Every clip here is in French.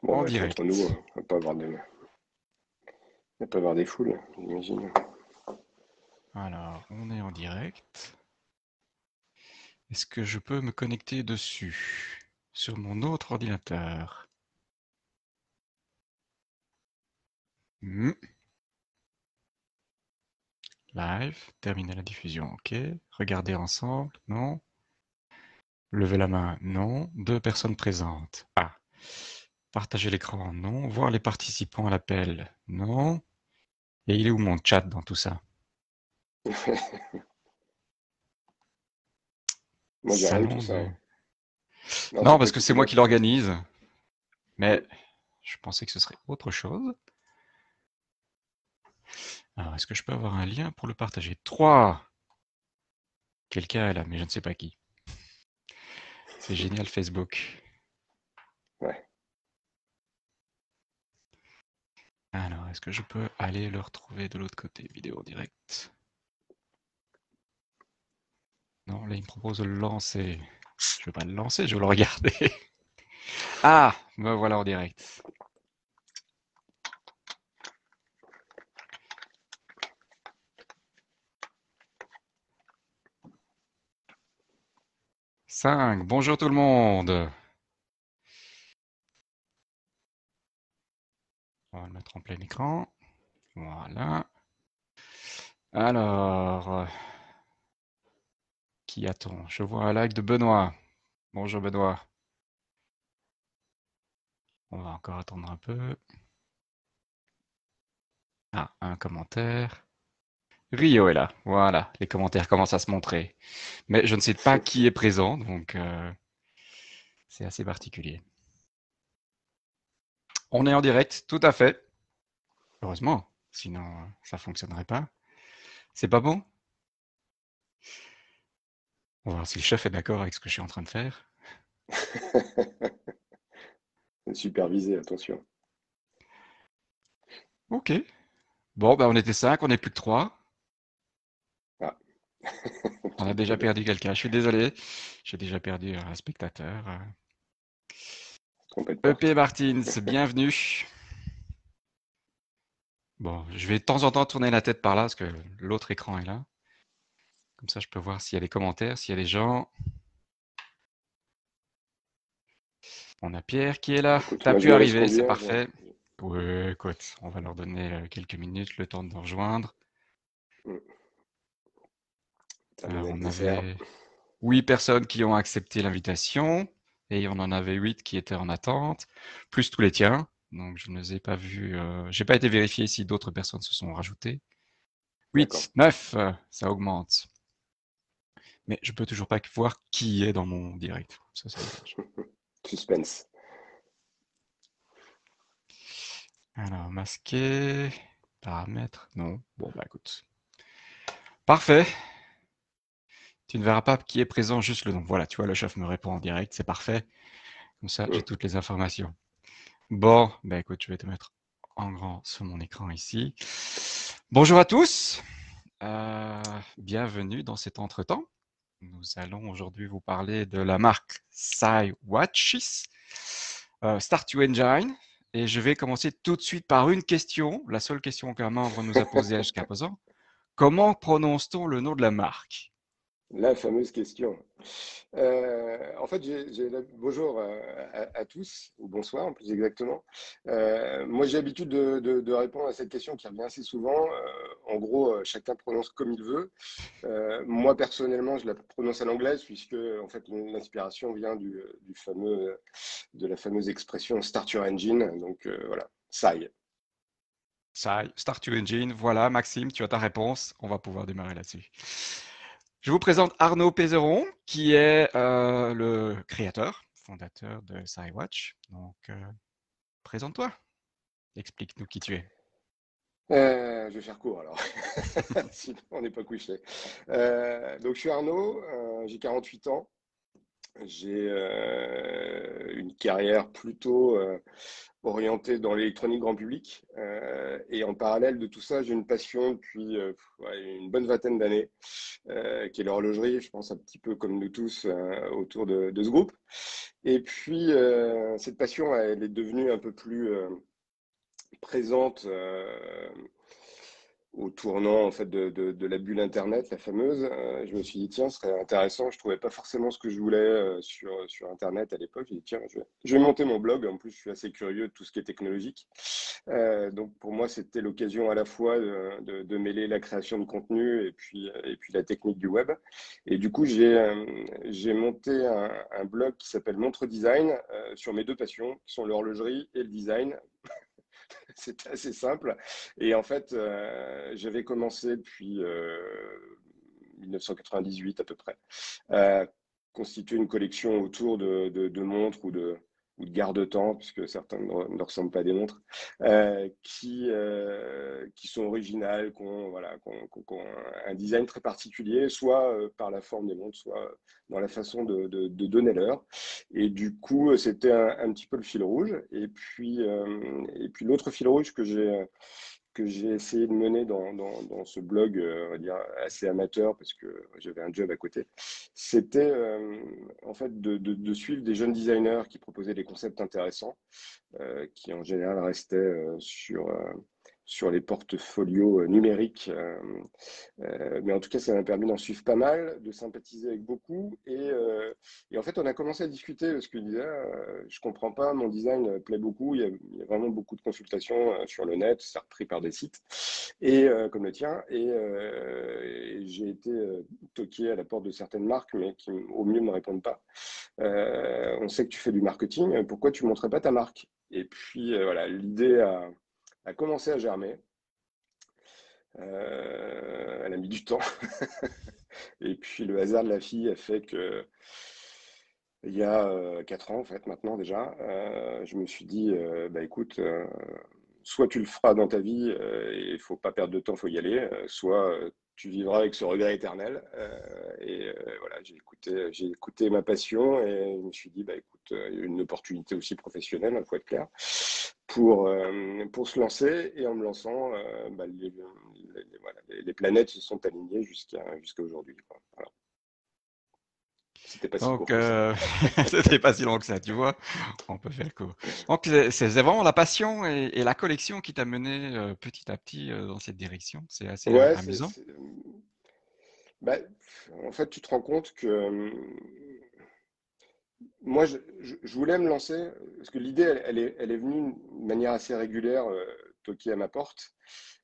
Bon, En bah, c'est entre nous, direct. hein. Il va pas avoir des foules, j'imagine. Alors, on est en direct. Est-ce que je peux me connecter dessus sur mon autre ordinateur? Hmm. Live, terminer la diffusion, ok. Regarder ensemble, non. Lever la main, non. Deux personnes présentes. Ah. Partager l'écran, non. Voir les participants à l'appel, non. Et il est où mon chat dans tout ça? Moi, j'ai rien de tout Salon ça, de... hein. Non, Non, c'est parce toi que qui c'est moi pilotes. qui l'organise. Mm. Mais je pensais que ce serait autre chose. Alors, est-ce que je peux avoir un lien pour le partager? 3. Quelqu'un est là, mais je ne sais pas qui. C'est génial Facebook. Ouais. Alors, est-ce que je peux aller le retrouver de l'autre côté? Vidéo direct. Non, là, il me propose de le lancer. Je ne veux pas le lancer, je veux le regarder. Ah, me voilà en direct. Cinq. Bonjour tout le monde. On va le mettre en plein écran. Voilà. Alors, qui a-t-on? Je vois un like de Benoît. Bonjour Benoît. On va encore attendre un peu. Ah, un commentaire. Rio est là. Voilà, les commentaires commencent à se montrer. Mais je ne sais pas qui est présent, donc c'est assez particulier. On est en direct, tout à fait. Heureusement, sinon ça fonctionnerait pas. C'est pas bon? On va voir si le chef est d'accord avec ce que je suis en train de faire. Supervisé, attention. Ok. Bon, ben on était 5, on n'est plus que 3. Ah, On a déjà perdu quelqu'un. Je suis désolé. J'ai déjà perdu un spectateur. trompé de EP porte. Martins, bienvenue. Bon, je vais de temps en temps tourner la tête par là parce que l'autre écran est là. Comme ça, je peux voir s'il y a des commentaires, s'il y a des gens. On a Pierre qui est là. Écoute, T'as moi, je pu vous laisse arriver, c'est conduire. parfait. Ouais, écoute, on va leur donner quelques minutes, le temps de nous rejoindre. Mm. Alors, Terminer le on dessert. avait 8 personnes qui ont accepté l'invitation et on en avait 8 qui étaient en attente, plus tous les tiens. Donc, je ne les ai pas vus. J'ai pas été vérifié si d'autres personnes se sont rajoutées. D'accord. 8, 9, ça augmente. Mais je peux toujours pas voir qui est dans mon direct. Ça, c'est dommage. Suspense. Alors, masquer, paramètres, non. Bon, bah écoute. Parfait. Tu ne verras pas qui est présent, juste le nom. Voilà, tu vois, le chef me répond en direct, c'est parfait. Comme ça, j'ai Mm. toutes les informations. Bon, bah écoute, je vais te mettre en grand sur mon écran ici. Bonjour à tous. Bienvenue dans cet entretemps. Nous allons aujourd'hui vous parler de la marque SciWatches, Start Your Engine. Et je vais commencer tout de suite par une question, la seule question qu'un membre nous a posée jusqu'à présent. Comment prononce-t-on le nom de la marque? La fameuse question. En fait, bonjour à tous, ou bonsoir plus exactement. Moi, j'ai l'habitude de répondre à cette question qui revient assez souvent. En gros, chacun prononce comme il veut. Moi, personnellement, je la prononce à l'anglaise puisque, en fait, l'inspiration vient de la fameuse expression Start Your Engine. Donc, voilà, SCI. Start Your Engine. Voilà, Maxime, tu as ta réponse. On va pouvoir démarrer là-dessus. Je vous présente Arnaud Pézeron, qui est le créateur, fondateur de SciWatch. Donc, présente-toi. Explique-nous qui tu es. Je vais faire court alors, sinon on n'est pas couché. Donc je suis Arnaud, j'ai 48 ans. J'ai une carrière plutôt orientée dans l'électronique grand public. Et en parallèle de tout ça, j'ai une passion depuis ouais, une bonne vingtaine d'années, qui est l'horlogerie, je pense un petit peu comme nous tous autour de ce groupe. Et puis, cette passion, elle est devenue un peu plus présente au tournant en fait de la bulle Internet, la fameuse. Je me suis dit, tiens, ce serait intéressant. Je trouvais pas forcément ce que je voulais sur Internet à l'époque. J'ai dit, tiens, je vais monter mon blog. En plus, je suis assez curieux de tout ce qui est technologique. Donc, pour moi, c'était l'occasion à la fois de mêler la création de contenu et puis la technique du web. Et du coup, j'ai monté un blog qui s'appelle Montre Design sur mes deux passions, qui sont l'horlogerie et le design. C'était assez simple. Et en fait, j'avais commencé depuis 1998 à peu près, à constituer une collection autour de montres ou de garde-temps, puisque certains ne ressemblent pas à des montres, qui sont originales, voilà, qui ont un design très particulier, soit par la forme des montres, soit dans la façon de donner l'heure. Et du coup, c'était un petit peu le fil rouge. Et puis l'autre fil rouge que j'ai essayé de mener dans ce blog, on va dire, assez amateur, parce que j'avais un job à côté, c'était en fait de suivre des jeunes designers qui proposaient des concepts intéressants, qui en général restaient sur les portfolios numériques. Mais en tout cas, ça m'a permis d'en suivre pas mal, de sympathiser avec beaucoup. Et en fait, on a commencé à discuter parce que je disais, je comprends pas, mon design plaît beaucoup. Il y a vraiment beaucoup de consultations sur le net, c'est repris par des sites comme le tien. Et j'ai été toqué à la porte de certaines marques, mais qui au mieux ne me répondent pas. On sait que tu fais du marketing, pourquoi tu ne montrais pas ta marque? Et puis voilà, l'idée a commencé à germer. Elle a mis du temps. Et puis le hasard de la fille a fait que il y a 4 ans en fait maintenant déjà, je me suis dit bah écoute, soit tu le feras dans ta vie et il faut pas perdre de temps, faut y aller, soit tu vivras avec ce regret éternel. Voilà, j'ai écouté ma passion et je me suis dit bah écoute, il y a une opportunité aussi professionnelle, il faut être clair, pour se lancer et en me lançant, bah, voilà, les planètes se sont alignées jusqu'à aujourd'hui, quoi. Voilà. C'était pas si Donc, court que ça. c'était pas si long que ça, tu vois. On peut faire court. Donc, c'est vraiment la passion et la collection qui t'a mené petit à petit dans cette direction. C'est assez Ouais, amusant. bah, en fait, tu te rends compte que moi, je voulais me lancer, parce que l'idée, elle est venue de manière assez régulière, toquer à ma porte.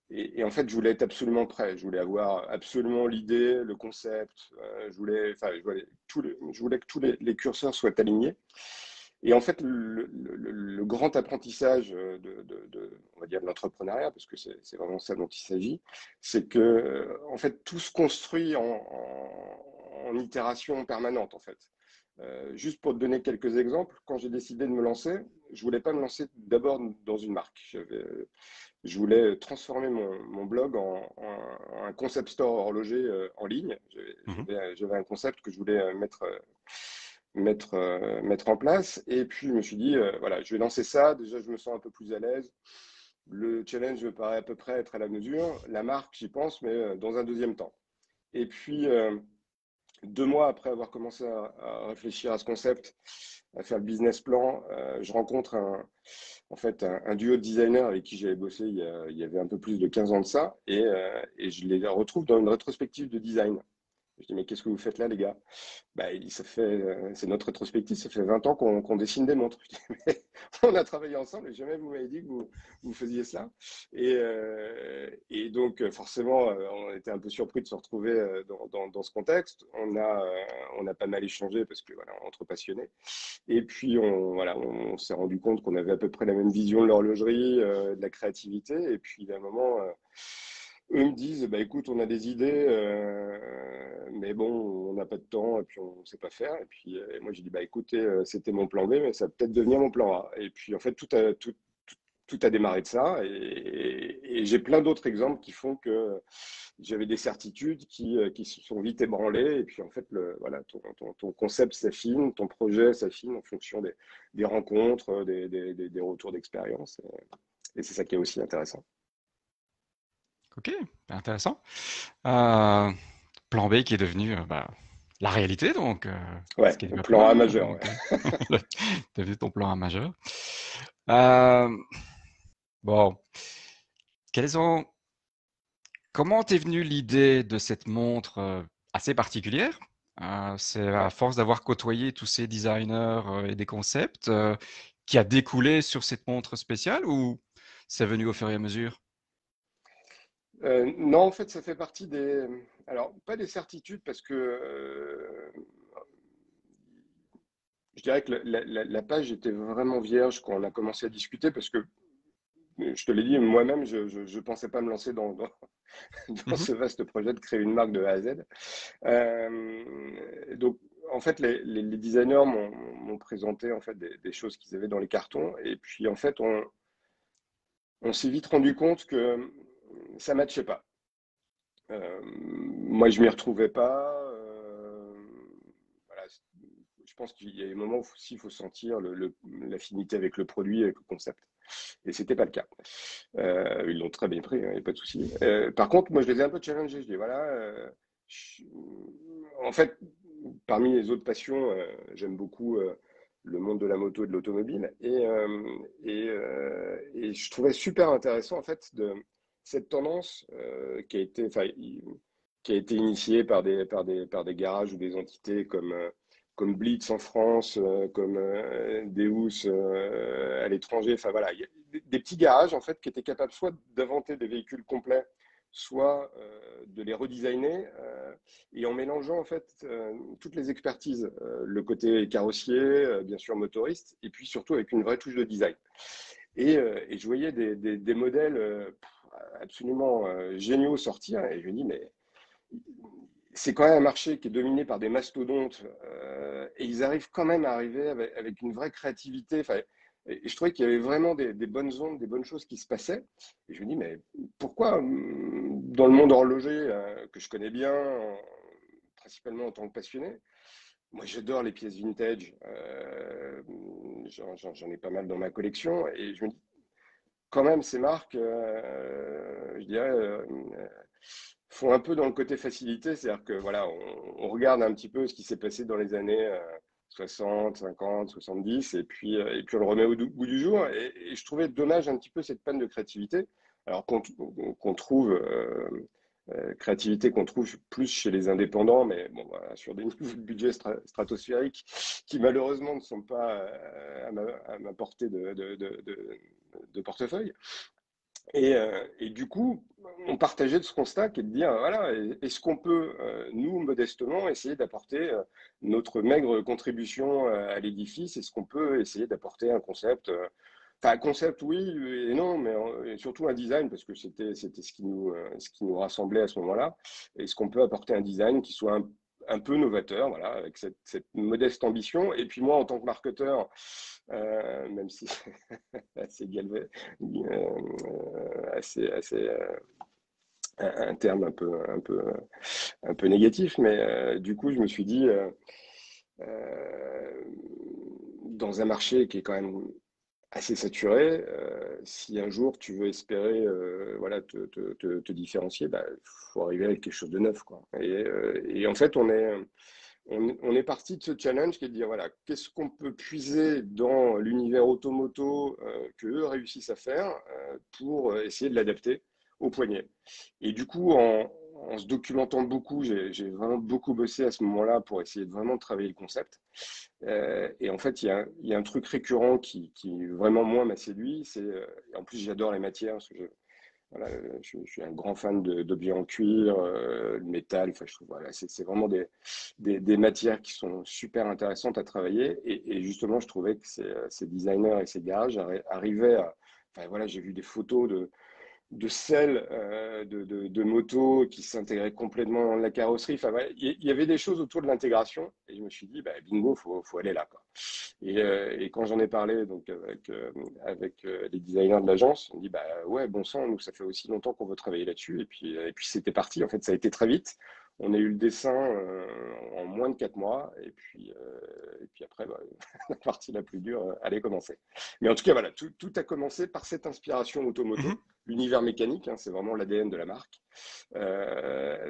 Et en fait, je voulais être absolument prêt. Je voulais avoir absolument l'idée, le concept. Enfin, je voulais que tous les curseurs soient alignés. Et en fait, le grand apprentissage on va dire, de l'entrepreneuriat, parce que c'est vraiment ça dont il s'agit, c'est que, en fait, tout se construit en itération permanente, en fait. Juste pour te donner quelques exemples, quand j'ai décidé de me lancer, je voulais pas me lancer d'abord dans une marque. Je voulais transformer mon blog en un concept store horloger en ligne. Mhm. J'avais un concept que je voulais mettre en place. Et puis, je me suis dit, voilà, je vais lancer ça. Déjà, je me sens un peu plus à l'aise. Le challenge me paraît à peu près être à la mesure. La marque, j'y pense, mais dans un deuxième temps. Et puis, 2 mois après avoir commencé à réfléchir à ce concept, à faire le business plan, je rencontre en fait, un duo de designers avec qui j'avais bossé il y avait un peu plus de 15 ans de ça, et je les retrouve dans une rétrospective de design. Je dis, mais qu'est-ce que vous faites là, les gars? Bah, il dit, c'est notre rétrospective, ça fait 20 ans qu'on dessine des montres. Je dis, mais on a travaillé ensemble et jamais vous m'avez dit que vous faisiez ça. Et donc, forcément, on était un peu surpris de se retrouver dans ce contexte. On a pas mal échangé parce que voilà, entre passionnés. Et puis, voilà, on s'est rendu compte qu'on avait à peu près la même vision de l'horlogerie, de la créativité. Et puis, à un moment, eux me disent, bah, écoute, on a des idées, mais bon, on n'a pas de temps et puis on ne sait pas faire. Et puis, moi, j'ai dit, bah, écoutez, c'était mon plan B, mais ça va peut-être devenir mon plan A. Et puis, en fait, tout a démarré de ça. Et j'ai plein d'autres exemples qui font que j'avais des certitudes qui se sont vite ébranlées. Et puis, en fait, voilà, ton concept s'affine, ton projet s'affine en fonction des rencontres, des retours d'expérience. Et c'est ça qui est aussi intéressant. Ok, intéressant. Euh, Plan B qui est devenu la réalité, donc ce Ouais, qui est au déjà pas plan mal, A hein, majeur. Ouais. donc devenu ton plan A majeur. Euh, bon, quels ont, comment t'es venue l'idée de cette montre assez particulière? C'est à Ouais. force d'avoir côtoyé tous ces designers et des concepts qui a découlé sur cette montre spéciale ou c'est venu au fur et à mesure? Non, en fait, ça fait partie des. Alors, pas des certitudes, parce que je dirais que la page était vraiment vierge quand on a commencé à discuter, parce que je te l'ai dit, moi-même, je pensais pas me lancer dans Mhm. ce vaste projet de créer une marque de A à Z. Donc, en fait, les designers m'ont présenté en fait des choses qu'ils avaient dans les cartons, et puis en fait, on s'est vite rendu compte que ça matchait pas. Moi, je m'y retrouvais pas. Voilà, je pense qu'il y a des moments où aussi il faut sentir l'affinité avec le produit, avec le concept. Et c'était pas le cas. Ils l'ont très bien pris, il n'y a pas de souci. Par contre, moi, je les ai un peu challengés. Je dis, voilà, je- en fait, parmi les autres passions, j'aime beaucoup le monde de la moto et de l'automobile. Et je trouvais super intéressant, en fait, cette tendance qui a été initiée par des garages ou des entités comme Blitz en France, comme Deus à l'étranger. Enfin voilà, il y a des petits garages en fait qui étaient capables soit d'inventer des véhicules complets, soit de les redesigner, et en mélangeant en fait toutes les expertises, le côté carrossier, bien sûr motoriste, et puis surtout avec une vraie touche de design. Et je voyais des modèles absolument géniaux sortir, et je me dis mais c'est quand même un marché qui est dominé par des mastodontes, et ils arrivent quand même à arriver avec une vraie créativité. Enfin, et je trouvais qu'il y avait vraiment des bonnes ondes, des bonnes choses qui se passaient. Et je me dis, mais pourquoi, dans le monde horloger, que je connais bien, principalement en tant que passionné, moi j'adore les pièces vintage, j'en ai pas mal dans ma collection, et je me dis, quand même, ces marques, je dirais, font un peu dans le côté facilité, c'est-à-dire que voilà, on regarde un petit peu ce qui s'est passé dans les années 60, 50, 70, et puis on le remet au goût du jour. Et je trouvais dommage un petit peu cette panne de créativité, alors qu'on trouve créativité qu'on trouve plus chez les indépendants, mais bon, voilà, sur des niveaux de budget stratosphériques qui malheureusement ne sont pas à ma portée de portefeuille. Et du coup, on partageait de ce constat qui est de dire, voilà, est-ce qu'on peut, nous, modestement, essayer d'apporter notre maigre contribution à l'édifice? Est-ce qu'on peut essayer d'apporter un concept, enfin, un concept, oui et non, mais et surtout un design, parce que c'était ce qui nous rassemblait à ce moment-là. Est-ce qu'on peut apporter un design qui soit un peu novateur, voilà, avec cette modeste ambition? Et puis moi, en tant que marketeur, même si assez galvaudé, un terme un peu négatif, mais du coup, je me suis dit, euh, dans un marché qui est quand même assez saturé, si un jour tu veux espérer voilà, te différencier, bah, faut arriver avec quelque chose de neuf, quoi. Et en fait, on est parti de ce challenge qui est de dire, voilà, qu'est-ce qu'on peut puiser dans l'univers automoto qu'eux réussissent à faire pour essayer de l'adapter au poignet. Et du coup, en se documentant beaucoup, j'ai vraiment beaucoup bossé à ce moment-là pour essayer de vraiment travailler le concept. Et en fait, il y a un truc récurrent qui vraiment, moi, m'a séduit. En plus, j'adore les matières, parce que voilà, je suis un grand fan d'objets en cuir, le métal. Enfin, je trouve voilà, c'est vraiment des matières qui sont super intéressantes à travailler. Et justement, je trouvais que ces designers et ces garages arrivaient à. Enfin, voilà, j'ai vu des photos de selles de moto qui s'intégraient complètement dans la carrosserie. Enfin, voilà, il y avait des choses autour de l'intégration et je me suis dit, bah, bingo, faut aller là, quoi. Et quand j'en ai parlé donc avec les designers de l'agence, on dit, bah ouais, bon sang, nous, ça fait aussi longtemps qu'on veut travailler là-dessus. Et puis c'était parti. En fait, ça a été très vite. On a eu le dessin en moins de 4 mois. Et puis après, bah, la partie la plus dure allait commencer. Mais en tout cas, voilà, tout a commencé par cette inspiration automoto, Mhm. l'univers mécanique, hein, c'est vraiment l'ADN de la marque,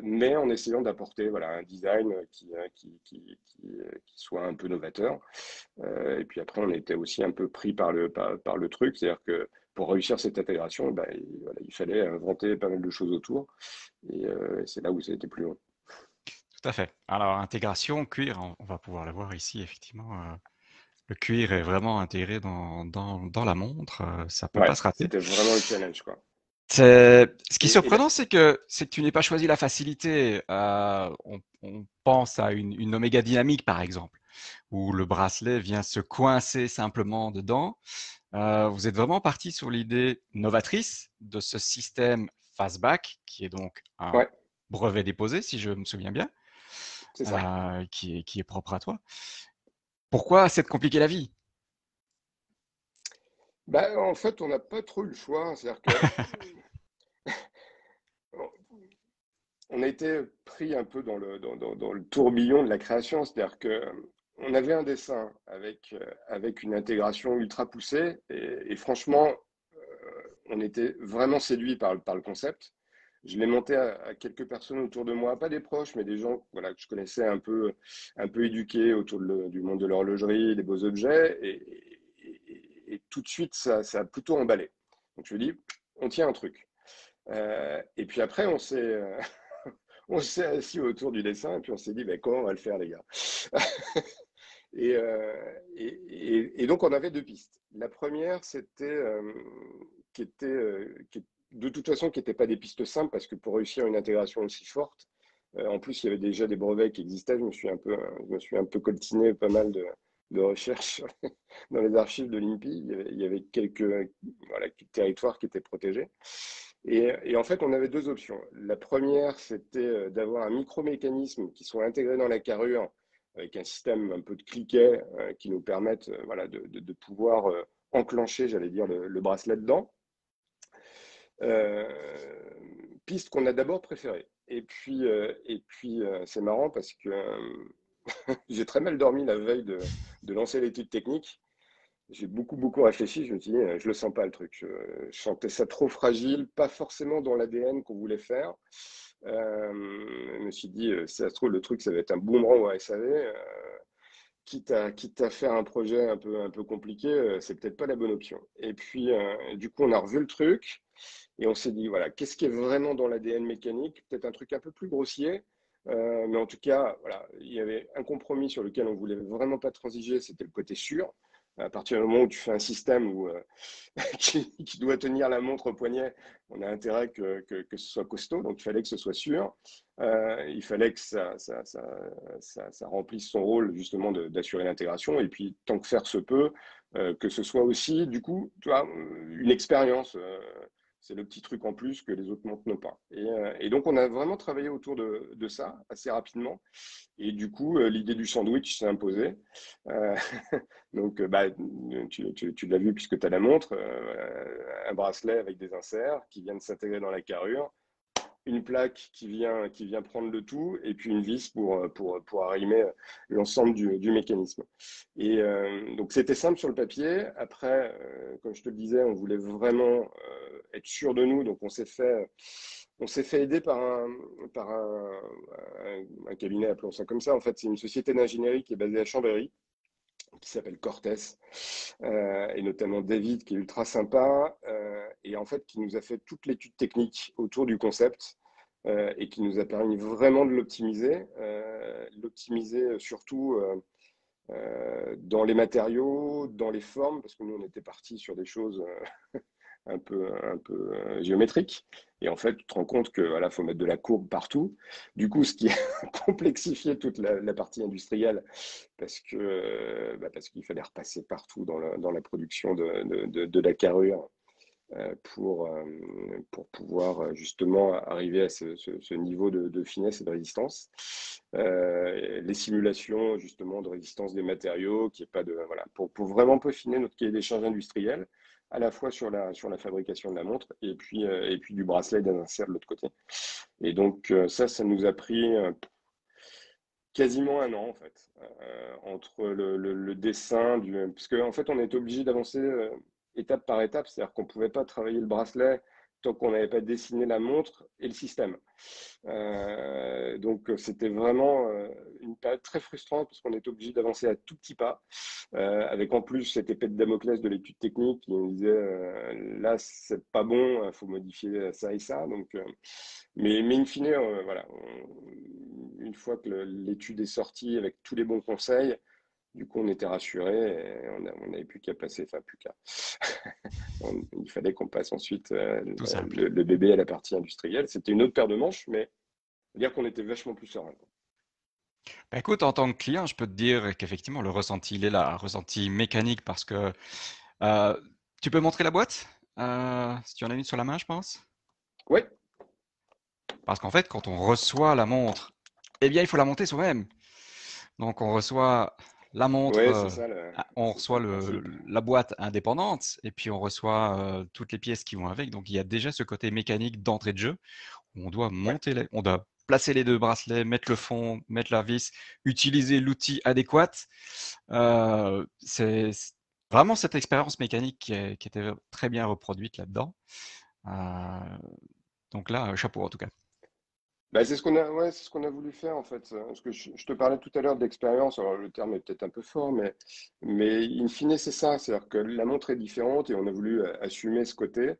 mais en essayant d'apporter voilà, un design qui soit un peu novateur. Et puis après, on était aussi un peu pris par le truc, c'est-à-dire que pour réussir cette intégration, ben, voilà, il fallait inventer pas mal de choses autour, et c'est là où ça a été plus long. Tout à fait. Alors, intégration, cuir, on va pouvoir le voir ici, effectivement. Le cuir est vraiment intégré dans la montre, ça peut pas Ouais, se rater. c'était vraiment le challenge, quoi. Ce qui est Et là, surprenant, c'est que tu n'aies pas choisi la facilité. On pense à une Omega dynamique, par exemple, où le bracelet vient se coincer simplement dedans. Vous êtes vraiment parti sur l'idée novatrice de ce système fastback, qui est donc un ouais, brevet déposé, si je me souviens bien, c'est ça. qui est propre à toi. Pourquoi s'être compliqué la vie? Bah, en fait, on n'a pas trop eu le choix, c'est-à-dire que on a été pris un peu dans le tourbillon de la création, c'est-à-dire que on avait un dessin avec une intégration ultra poussée, et franchement, on était vraiment séduit par le concept. Je l'ai monté à quelques personnes autour de moi, pas des proches, mais des gens voilà, que je connaissais un peu éduqués autour du monde de l'horlogerie, des beaux objets, et tout de suite, ça a plutôt emballé. Donc je me dis, on tient un truc. Et puis après, on s'est assis autour du dessin et puis on s'est dit, ben, comment on va le faire, les gars? Et donc, on avait deux pistes. La première, c'était de toute façon, qui n'était pas des pistes simples parce que pour réussir une intégration aussi forte, en plus, il y avait déjà des brevets qui existaient. Je me suis un peu coltiné pas mal de recherches dans les archives de l'INPI. Il y avait quelques, voilà, quelques territoires qui étaient protégés. Et en fait, on avait deux options. La première, c'était d'avoir un micromécanisme qui soit intégré dans la carrure avec un système un peu de cliquet qui nous permette voilà, de pouvoir enclencher, j'allais dire, le bracelet dedans. Euh, Piste qu'on a d'abord préférée. Et puis c'est marrant parce que j'ai très mal dormi la veille de lancer l'étude technique. J'ai beaucoup réfléchi. Je me suis dit, je le sens pas le truc. Je sentais ça trop fragile, pas forcément dans l'ADN qu'on voulait faire. Je me suis dit, si ça se trouve, le truc, ça va être un boomerang au SAV. Quitte à faire un projet un peu compliqué, c'est peut-être pas la bonne option. Et puis, du coup, on a revu le truc et on s'est dit, voilà, qu'est-ce qui est vraiment dans l'ADN mécanique? Peut-être un truc un peu plus grossier, mais en tout cas, voilà, il y avait un compromis sur lequel on voulait vraiment pas transiger, c'était le côté sûr. À partir du moment où tu fais un système qui doit tenir la montre au poignet, on a intérêt que ce soit costaud, donc il fallait que ce soit sûr. Il fallait que ça remplisse son rôle justement d'assurer l'intégration, et puis tant que faire se peut, que ce soit aussi du coup tu vois, une expérience. C'est le petit truc en plus que les autres montres n'ont pas. Et donc on a vraiment travaillé autour de ça assez rapidement. Et du coup, l'idée du sandwich s'est imposée. Euh, donc, bah, tu l'as vu puisque tu as la montre, un bracelet avec des inserts qui viennent s'intégrer dans la carrure, une plaque qui vient prendre le tout, et puis une vis pour arrimer l'ensemble du mécanisme. Et donc, c'était simple sur le papier. Après, comme je te le disais, on voulait vraiment être sûr de nous, donc on s'est fait aider par un cabinet, appelons ça comme ça. En fait, c'est une société d'ingénierie qui est basée à Chambéry, qui s'appelle Cortès, et notamment David, qui est ultra sympa, et en fait, qui nous a fait toute l'étude technique autour du concept, et qui nous a permis vraiment de l'optimiser surtout dans les matériaux, dans les formes, parce que nous, on était parti sur des choses un peu géométrique. Et en fait, tu te rends compte que voilà, faut mettre de la courbe partout. Du coup, ce qui a complexifié toute la partie industrielle, parce qu'il fallait repasser partout dans la production de la carrure. pour pouvoir justement arriver à ce niveau de finesse et de résistance. Les simulations justement de résistance des matériaux, qui est pas de voilà, pour vraiment peaufiner notre cahier des charges industriel, à la fois sur la fabrication de la montre et puis du bracelet d'insert de l'autre côté. Et donc ça nous a pris quasiment un an en fait, entre le dessin parce qu'en fait on était obligé d'avancer étape par étape, c'est-à-dire qu'on ne pouvait pas travailler le bracelet tant qu'on n'avait pas dessiné la montre et le système. Donc c'était vraiment une période très frustrante parce qu'on était obligé d'avancer à tout petit pas, avec en plus cette épée de Damoclès de l'étude technique qui nous disait là c'est pas bon, il faut modifier ça et ça. Donc mais in fine, voilà, une fois que l'étude est sortie avec tous les bons conseils, du coup, on était rassurés et on n'avait plus qu'à passer, enfin plus qu'à. Il fallait qu'on passe ensuite Tout simple. le bébé à la partie industrielle. C'était une autre paire de manches, mais faut dire qu'on était vachement plus serein. Bah, écoute, en tant que client, je peux te dire qu'effectivement, le ressenti, il est là, un ressenti mécanique parce que euh, tu peux montrer la boîte si tu en as une sur la main, je pense. Oui, Parce qu'en fait, quand on reçoit la montre, eh bien, il faut la monter soi-même. Donc, on reçoit la montre, ouais, on c'est ça reçoit le principe. la boîte indépendante et puis on reçoit toutes les pièces qui vont avec. Donc, il y a déjà ce côté mécanique d'entrée de jeu où on doit Ouais. monter, on doit placer les deux bracelets, mettre le fond, mettre la vis, utiliser l'outil adéquat. C'est vraiment cette expérience mécanique qui était très bien reproduite là-dedans. Euh, donc là, chapeau en tout cas. Bah, c'est ce qu'on a, ouais, c'est ce qu'on a voulu faire en fait. Parce que je te parlais tout à l'heure d'expérience. Alors le terme est peut-être un peu fort, mais in fine c'est ça. C'est-à-dire que la montre est différente et on a voulu assumer ce côté.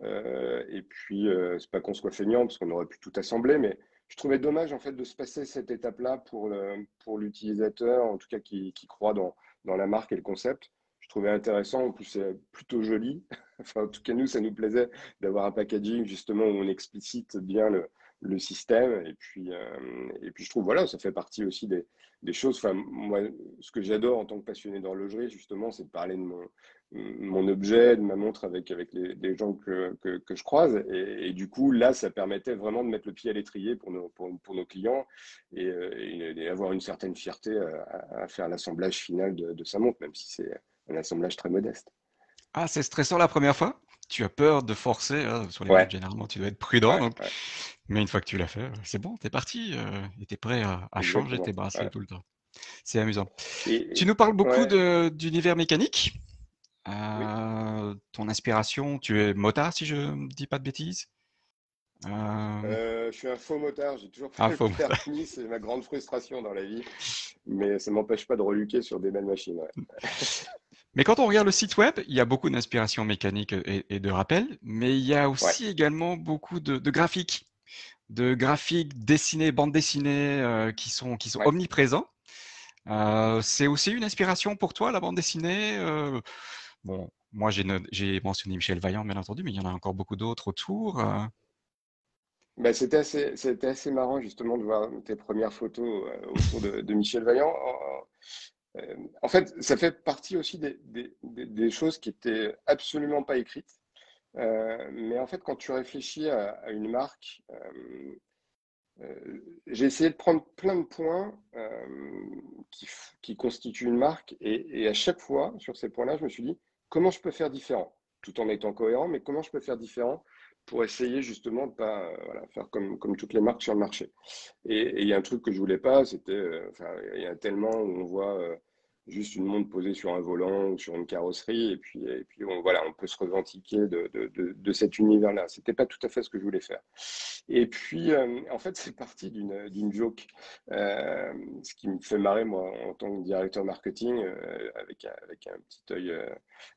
Et puis c'est pas qu'on soit feignant parce qu'on aurait pu tout assembler, mais je trouvais dommage en fait de se passer cette étape-là pour l'utilisateur, en tout cas qui croit dans la marque et le concept. Je trouvais intéressant. En plus c'est plutôt joli. Enfin en tout cas nous ça nous plaisait d'avoir un packaging justement où on explicite bien le système. Et puis je trouve, voilà, ça fait partie aussi des choses. Enfin, moi, ce que j'adore en tant que passionné d'horlogerie, justement, c'est de parler de mon objet, de ma montre avec les gens que je croise. Et du coup, là, ça permettait vraiment de mettre le pied à l'étrier pour nos clients et avoir une certaine fierté à faire l'assemblage final de sa montre, même si c'est un assemblage très modeste. Ah, c'est stressant la première fois? Tu as peur de forcer, sur les montres, Ouais, généralement, tu dois être prudent, ouais, donc, ouais, mais une fois que tu l'as fait, c'est bon, t'es parti, et t'es prêt à changer tes exactement. bracelets Ouais. tout le temps. C'est amusant. Tu Et, nous parles beaucoup ouais, d'univers mécanique. oui. Ton inspiration, tu es motard, si je ne dis pas de bêtises? Euh, Je suis un faux motard, j'ai toujours ah, pas le faux motard. permis, c'est ma grande frustration dans la vie, mais ça m'empêche pas de reluquer sur des belles machines. Ouais. Mais quand on regarde le site web, il y a beaucoup d'inspiration mécanique et de rappel, mais il y a Ouais, aussi également beaucoup de graphiques dessinés, bandes dessinées qui sont ouais. omniprésents. C'est aussi une inspiration pour toi, la bande dessinée? Bon, moi j'ai mentionné Michel Vaillant, bien entendu, mais il y en a encore beaucoup d'autres autour. Bah, c'était assez marrant justement de voir tes premières photos autour de Michel Vaillant. En fait, ça fait partie aussi des choses qui étaient absolument pas écrites. Mais en fait, quand tu réfléchis à une marque, j'ai essayé de prendre plein de points qui constituent une marque et à chaque fois, sur ces points-là, je me suis dit, comment je peux faire différent, tout en étant cohérent, mais comment je peux faire différent pour essayer justement de pas voilà, faire comme toutes les marques sur le marché. Et il y a un truc que je voulais pas, c'était, enfin, il y a tellement où on voit juste une montre posée sur un volant ou sur une carrosserie, et puis voilà, on peut se revendiquer de cet univers-là. C'était pas tout à fait ce que je voulais faire. Et puis, en fait, c'est parti d'une joke. Euh, Ce qui me fait marrer, moi, en tant que directeur marketing, avec un petit œil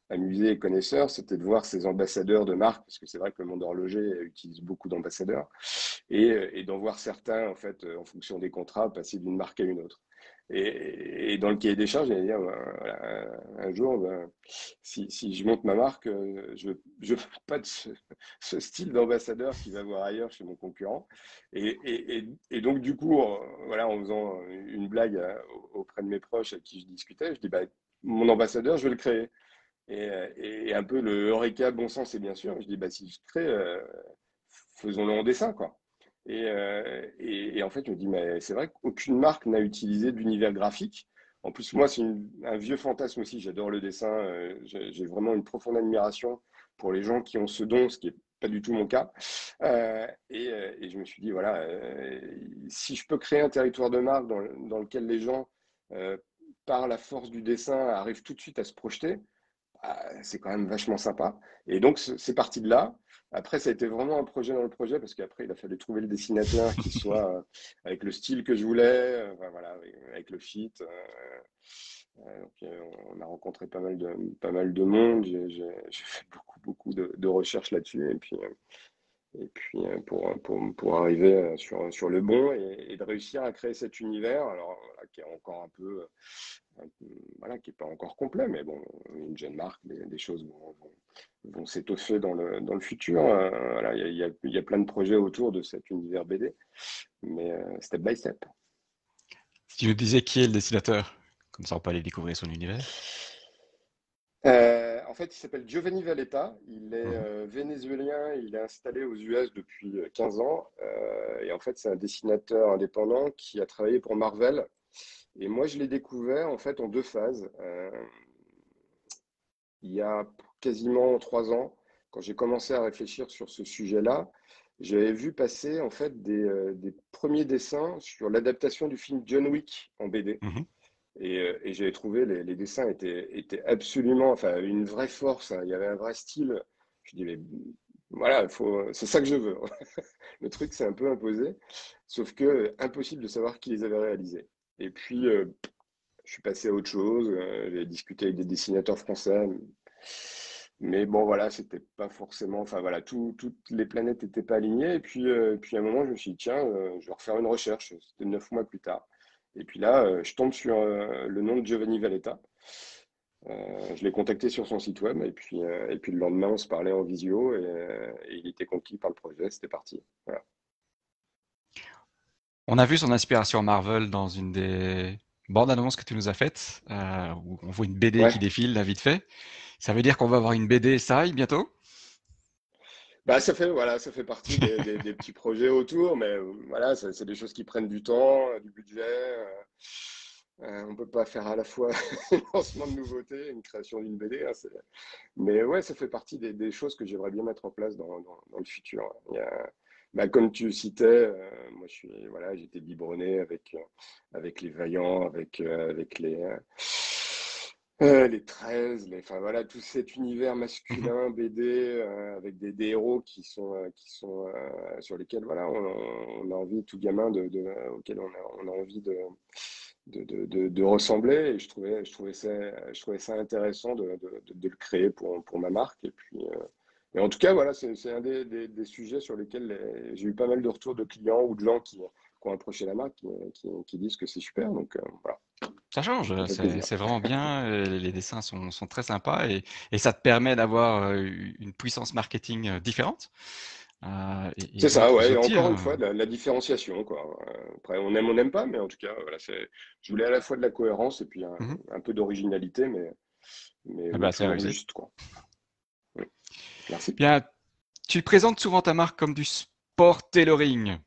amusé et connaisseur, c'était de voir ces ambassadeurs de marque, parce que c'est vrai que le monde horloger utilise beaucoup d'ambassadeurs, et d'en voir certains, en fait, en fonction des contrats, passer d'une marque à une autre. Et dans le cahier des charges, j'allais dire, ben, voilà, un jour, ben, si je monte ma marque, je veux pas de ce style d'ambassadeur qu'il va voir ailleurs chez mon concurrent. Et donc, du coup, voilà, en faisant une blague auprès de mes proches avec qui je discutais, je dis, bah, mon ambassadeur, je vais le créer. et un peu le Eureka bon sens, c'est bien sûr. Je dis, bah, si je crée, faisons-le en dessin, quoi. Et en fait, je me dis, mais c'est vrai qu'aucune marque n'a utilisé d'univers graphique. En plus, moi, c'est un vieux fantasme aussi. J'adore le dessin. J'ai vraiment une profonde admiration pour les gens qui ont ce don, ce qui n'est pas du tout mon cas. Et je me suis dit, voilà, si je peux créer un territoire de marque dans lequel les gens, euh, par la force du dessin, arrivent tout de suite à se projeter, c'est quand même vachement sympa. Et donc, c'est parti de là. Après, ça a été vraiment un projet dans le projet parce qu'après, il a fallu trouver le dessinateur qui soit avec le style que je voulais, enfin, voilà, avec le fit. Donc, on a rencontré pas mal de monde. J'ai fait beaucoup de recherches là-dessus. Pour arriver sur le bon et de réussir à créer cet univers, alors voilà, qui est encore voilà, qui n'est pas encore complet, mais bon, une jeune marque, des choses vont s'étoffer dans le futur. Voilà, il y a plein de projets autour de cet univers BD, mais step by step. Si tu nous disais qui est le dessinateur, comme ça on peut aller découvrir son univers. En fait, il s'appelle Giovanni Valletta. Il est Mhm. vénézuélien. Il est installé aux US depuis 15 ans. Et en fait, c'est un dessinateur indépendant qui a travaillé pour Marvel. Et moi, je l'ai découvert en fait en deux phases. Il y a quasiment 3 ans, quand j'ai commencé à réfléchir sur ce sujet-là, j'avais vu passer en fait des premiers dessins sur l'adaptation du film John Wick en BD. Mhm. Et j'avais trouvé les dessins étaient absolument, enfin, une vraie force, hein. Il y avait un vrai style. Je dis, mais voilà, c'est ça que je veux. Le truc s'est un peu imposé, sauf que impossible de savoir qui les avait réalisés. Et puis, je suis passé à autre chose. J'ai discuté avec des dessinateurs français. Mais bon, voilà, c'était pas forcément. Enfin, voilà, toutes les planètes n'étaient pas alignées. Et puis, à un moment, je me suis dit, tiens, je vais refaire une recherche. C'était 9 mois plus tard. Et puis là, je tombe sur le nom de Giovanni Valletta. Je l'ai contacté sur son site web. Et puis le lendemain, on se parlait en visio. Et il était conquis par le projet. C'était parti. Voilà. On a vu son inspiration Marvel dans une des bandes annonces que tu nous as faites, où on voit une BD qui Ouais. défile là vite fait. Ça veut dire qu'on va avoir une BD Sai bientôt? Bah, ça fait partie des petits projets autour, mais voilà, c'est des choses qui prennent du temps, du budget. On ne peut pas faire à la fois un lancement de nouveautés, une création d'une BD, hein, mais ouais, ça fait partie des choses que j'aimerais bien mettre en place dans le futur. Bah, comme tu citais, moi voilà, j'étais biberonné avec les Vaillants, avec les 13, enfin voilà, tout cet univers Mhm. masculin BD avec des héros sur lesquels voilà, on a envie, tout gamin, auquel on a envie de ressembler. Et je trouvais ça intéressant de le créer pour ma marque. Et en tout cas, voilà, c'est un des sujets sur lesquels j'ai eu pas mal de retours de clients ou de gens qui ont approché la marque qui disent que c'est super. Donc voilà, Ça change, ça fait plaisir. c'est vraiment bien. Les dessins sont très sympas et ça te permet d'avoir une puissance marketing différente et C'est ça, d'autres ouais. outils, Encore une hein. fois, la différenciation, quoi. Après, on n'aime pas, mais en tout cas, voilà, je voulais à la fois de la cohérence et puis Mhm. un peu d'originalité, Eh mais ben, c'est toujours réussi. juste, quoi. Mm. Merci. Bien, tu présentes souvent ta marque comme du sport tailoring.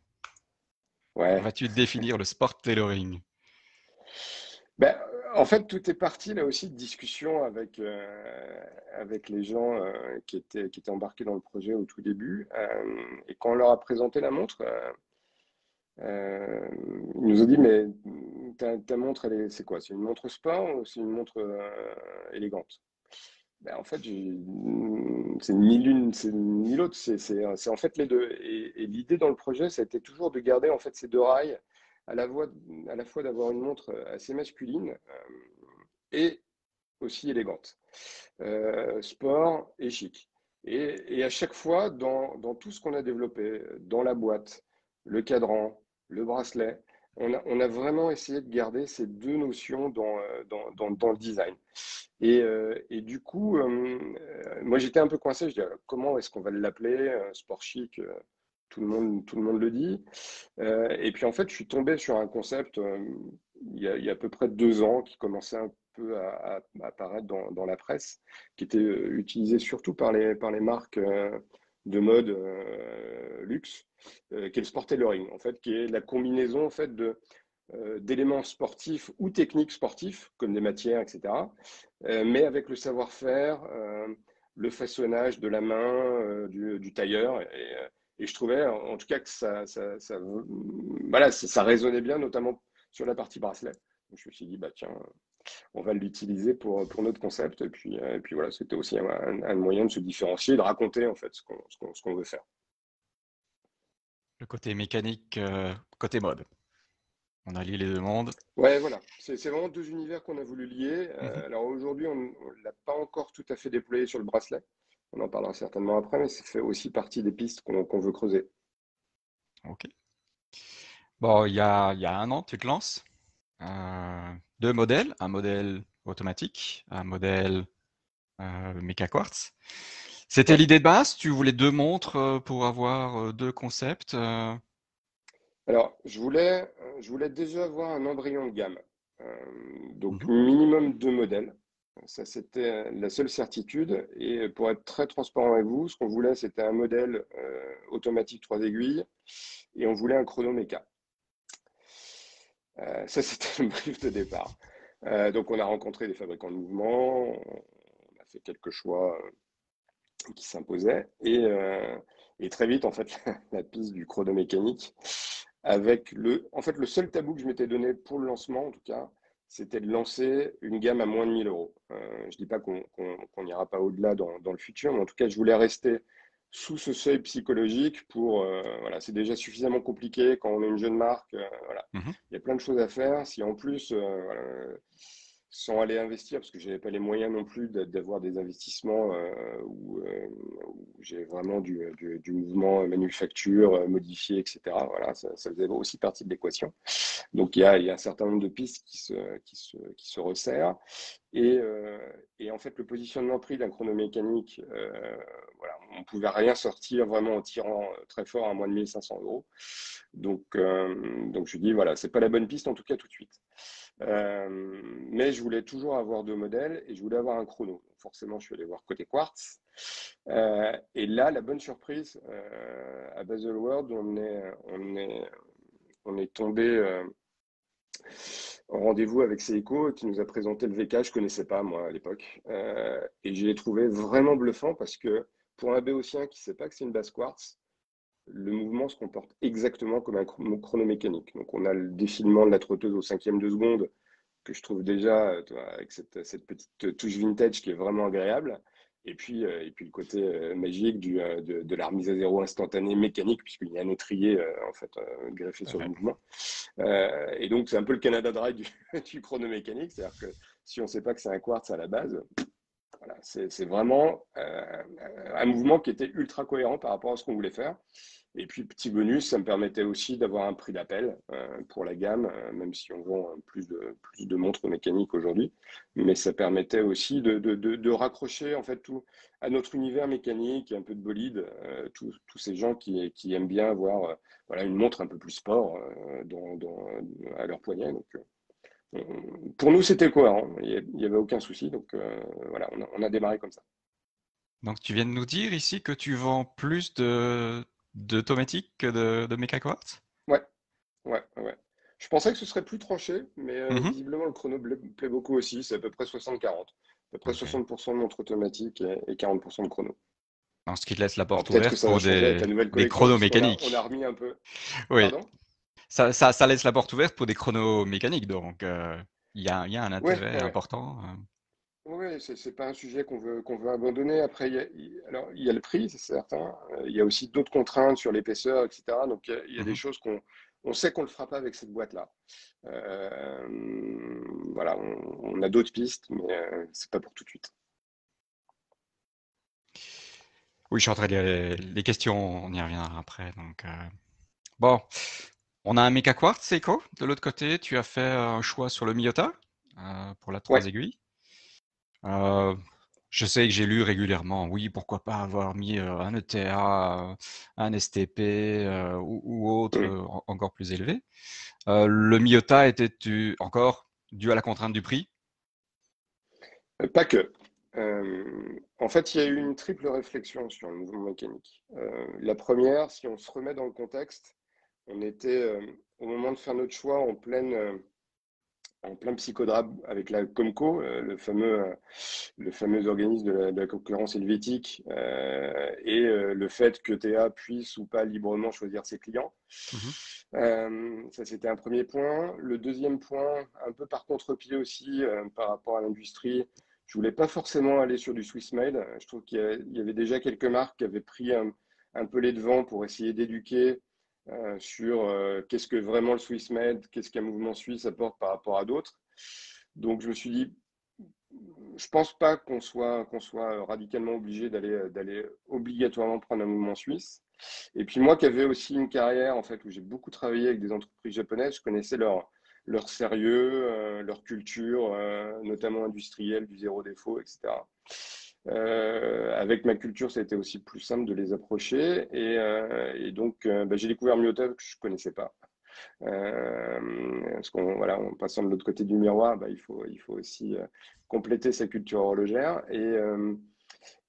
Ouais. Vas-tu définir le sport tailoring? Ben, en fait, tout est parti là aussi de discussions avec les gens qui étaient embarqués dans le projet au tout début. Et quand on leur a présenté la montre, euh, ils nous ont dit, mais ta montre, c'est quoi? C'est une montre sport ou c'est une montre élégante? Ben, en fait, c'est ni l'une, c'est ni l'autre, c'est en fait les deux. Et l'idée dans le projet, ça a été toujours de garder en fait ces deux rails, à à la fois d'avoir une montre assez masculine et aussi élégante, sport et chic. Et à chaque fois, dans tout ce qu'on a développé, dans la boîte, le cadran, le bracelet, on a vraiment essayé de garder ces deux notions dans le design. Et du coup, moi j'étais un peu coincé. Je dis, comment est-ce qu'on va l'appeler? Sport chic, tout le monde le dit. Et puis en fait, je suis tombé sur un concept il y a à peu près 2 ans qui commençait peu à apparaître dans la presse, qui était utilisé surtout par les marques de mode luxe, qui est le sport tailoring, en fait, qui est la combinaison en fait d'éléments sportifs ou techniques sportifs, comme des matières, etc., mais avec le savoir-faire, le façonnage de la main, du tailleur. Et je trouvais en tout cas que voilà, ça résonnait bien, notamment sur la partie bracelet. Donc, je me suis dit, bah, tiens, on va l'utiliser pour notre concept. Et puis voilà, c'était aussi un moyen de se différencier, de raconter en fait ce qu'on veut faire. Le côté mécanique, côté mode. On allie les deux mondes. Ouais, voilà. C'est vraiment deux univers qu'on a voulu lier. Mhm. Alors aujourd'hui, on ne l'a pas encore tout à fait déployé sur le bracelet. On en parlera certainement après, mais ça fait aussi partie des pistes qu'on veut creuser. Ok. Bon, il y a 1 an, tu te lances. 2 modèles, un modèle automatique, un modèle Mecha Quartz. C'était Ouais. l'idée de base? Tu voulais 2 montres pour avoir 2 concepts? Alors, je voulais déjà avoir un embryon de gamme. Donc, Mhm. minimum deux modèles. Ça, c'était la seule certitude. Et pour être très transparent avec vous, ce qu'on voulait, c'était un modèle automatique 3 aiguilles et on voulait un chrono méca. Ça, c'était le brief de départ. Donc, on a rencontré des fabricants de mouvements, on a fait quelques choix qui s'imposaient et très vite, en fait, la piste du chrono mécanique avec en fait, le seul tabou que je m'étais donné pour le lancement, en tout cas, c'était de lancer une gamme à moins de 1000 euros. Je ne dis pas qu'on n'ira pas au-delà dans le futur, mais en tout cas, je voulais rester sous ce seuil psychologique pour, voilà, c'est déjà suffisamment compliqué quand on est une jeune marque, voilà. Mhm. Il y a plein de choses à faire. Si en plus, voilà, sans aller investir, parce que je n'avais pas les moyens non plus d'avoir des investissements où j'ai vraiment du mouvement manufacture, modifié, etc. Voilà, ça faisait aussi partie de l'équation. Donc il y a un certain nombre de pistes qui se resserrent. Et en fait, le positionnement prix d'un chronomécanique, voilà, on ne pouvait rien sortir vraiment en tirant très fort à moins de 1500 euros. Donc je dis, voilà, c'est pas la bonne piste en tout cas tout de suite. Mais je voulais toujours avoir deux modèles et je voulais avoir un chrono. Donc forcément, je suis allé voir côté Quartz. Et là, la bonne surprise, à Baselworld, on est tombé en rendez-vous avec Seiko qui nous a présenté le VK. Je ne connaissais pas, moi, à l'époque. Et je l'ai trouvé vraiment bluffant parce que pour un béotien qui ne sait pas que c'est une base Quartz, le mouvement se comporte exactement comme un chronomécanique. Donc, on a le défilement de la trotteuse au cinquième de seconde que je trouve déjà avec cette petite touche vintage qui est vraiment agréable. Et puis le côté magique de la remise à zéro instantanée mécanique, puisqu'il y a un étrier en fait, greffé Tout à sur le fait. mouvement. Et donc, c'est un peu le Canada Dry du chronomécanique, c'est-à-dire que si on ne sait pas que c'est un quartz à la base, voilà, c'est vraiment un mouvement qui était ultra cohérent par rapport à ce qu'on voulait faire. Et puis, petit bonus, ça me permettait aussi d'avoir un prix d'appel pour la gamme, même si on vend plus de montres mécaniques aujourd'hui. Mais ça permettait aussi de raccrocher en fait tout à notre univers mécanique, un peu de bolide, tous ces gens qui aiment bien avoir voilà, une montre un peu plus sport à leur poignet. Donc, pour nous, c'était cohérent. Il n'y avait aucun souci. Donc, voilà, on a démarré comme ça. Donc, tu viens de nous dire ici que tu vends plus d'automatique que de Mecha Quartz? Ouais, ouais, ouais. Je pensais que ce serait plus tranché, mais Mhm. visiblement le chrono plaît beaucoup aussi. C'est à peu près 60-40. À peu près Ok. 60% de montre automatique et 40% de chrono. Alors, ce qui te laisse la Alors porte peut-être que ouverte ça va pour changer avec des, la nouvelle des collection, chronos puisqu'on a mécaniques. remis un peu. Oui, Pardon? ça laisse la porte ouverte pour des chronos mécaniques, donc il y a un Ouais, intérêt ouais, ouais. important. Ouais, c'est pas un sujet qu'on veut abandonner. Après, alors, il y a le prix, c'est certain. Il y a aussi d'autres contraintes sur l'épaisseur, etc. Donc, il y a des Mhm. choses on sait qu'on ne le fera pas avec cette boîte-là. Voilà, on a d'autres pistes, mais c'est pas pour tout de suite. Oui, je suis en train de lire les questions, on y reviendra après. Donc, bon, on a un Mecha Quartz Seiko. De l'autre côté, tu as fait un choix sur le Miyota pour la 3 Ouais. aiguilles. Euh, je sais que j'ai lu régulièrement, oui, pourquoi pas avoir mis un ETA, un STP ou autre Mm. encore plus élevé. Le Miyota était encore dû à la contrainte du prix. Pas que. En fait, il y a eu une triple réflexion sur le mouvement mécanique. La première, si on se remet dans le contexte, on était au moment de faire notre choix en plein psychodrame avec la Comco, le fameux organisme de la concurrence helvétique, et le fait que TA puisse ou pas librement choisir ses clients. Mhm. Ça, c'était un premier point. Le deuxième point, un peu par contre-pied aussi, par rapport à l'industrie, je voulais pas forcément aller sur du Swiss Made. Je trouve qu'il y avait déjà quelques marques qui avaient pris un peu les devants pour essayer d'éduquer sur qu'est-ce que vraiment le Swiss Made, qu'est-ce qu'un mouvement suisse apporte par rapport à d'autres. Donc je me suis dit, je pense pas qu'on soit radicalement obligé d'aller obligatoirement prendre un mouvement suisse. Et puis moi qui avais aussi une carrière en fait où j'ai beaucoup travaillé avec des entreprises japonaises, je connaissais leur sérieux, leur culture, notamment industrielle, du zéro défaut, etc. Avec ma culture, ça a été aussi plus simple de les approcher. Et donc, bah, j'ai découvert Myotev que je ne connaissais pas. Parce qu'on, voilà, en passant de l'autre côté du miroir, bah, il faut aussi compléter sa culture horlogère.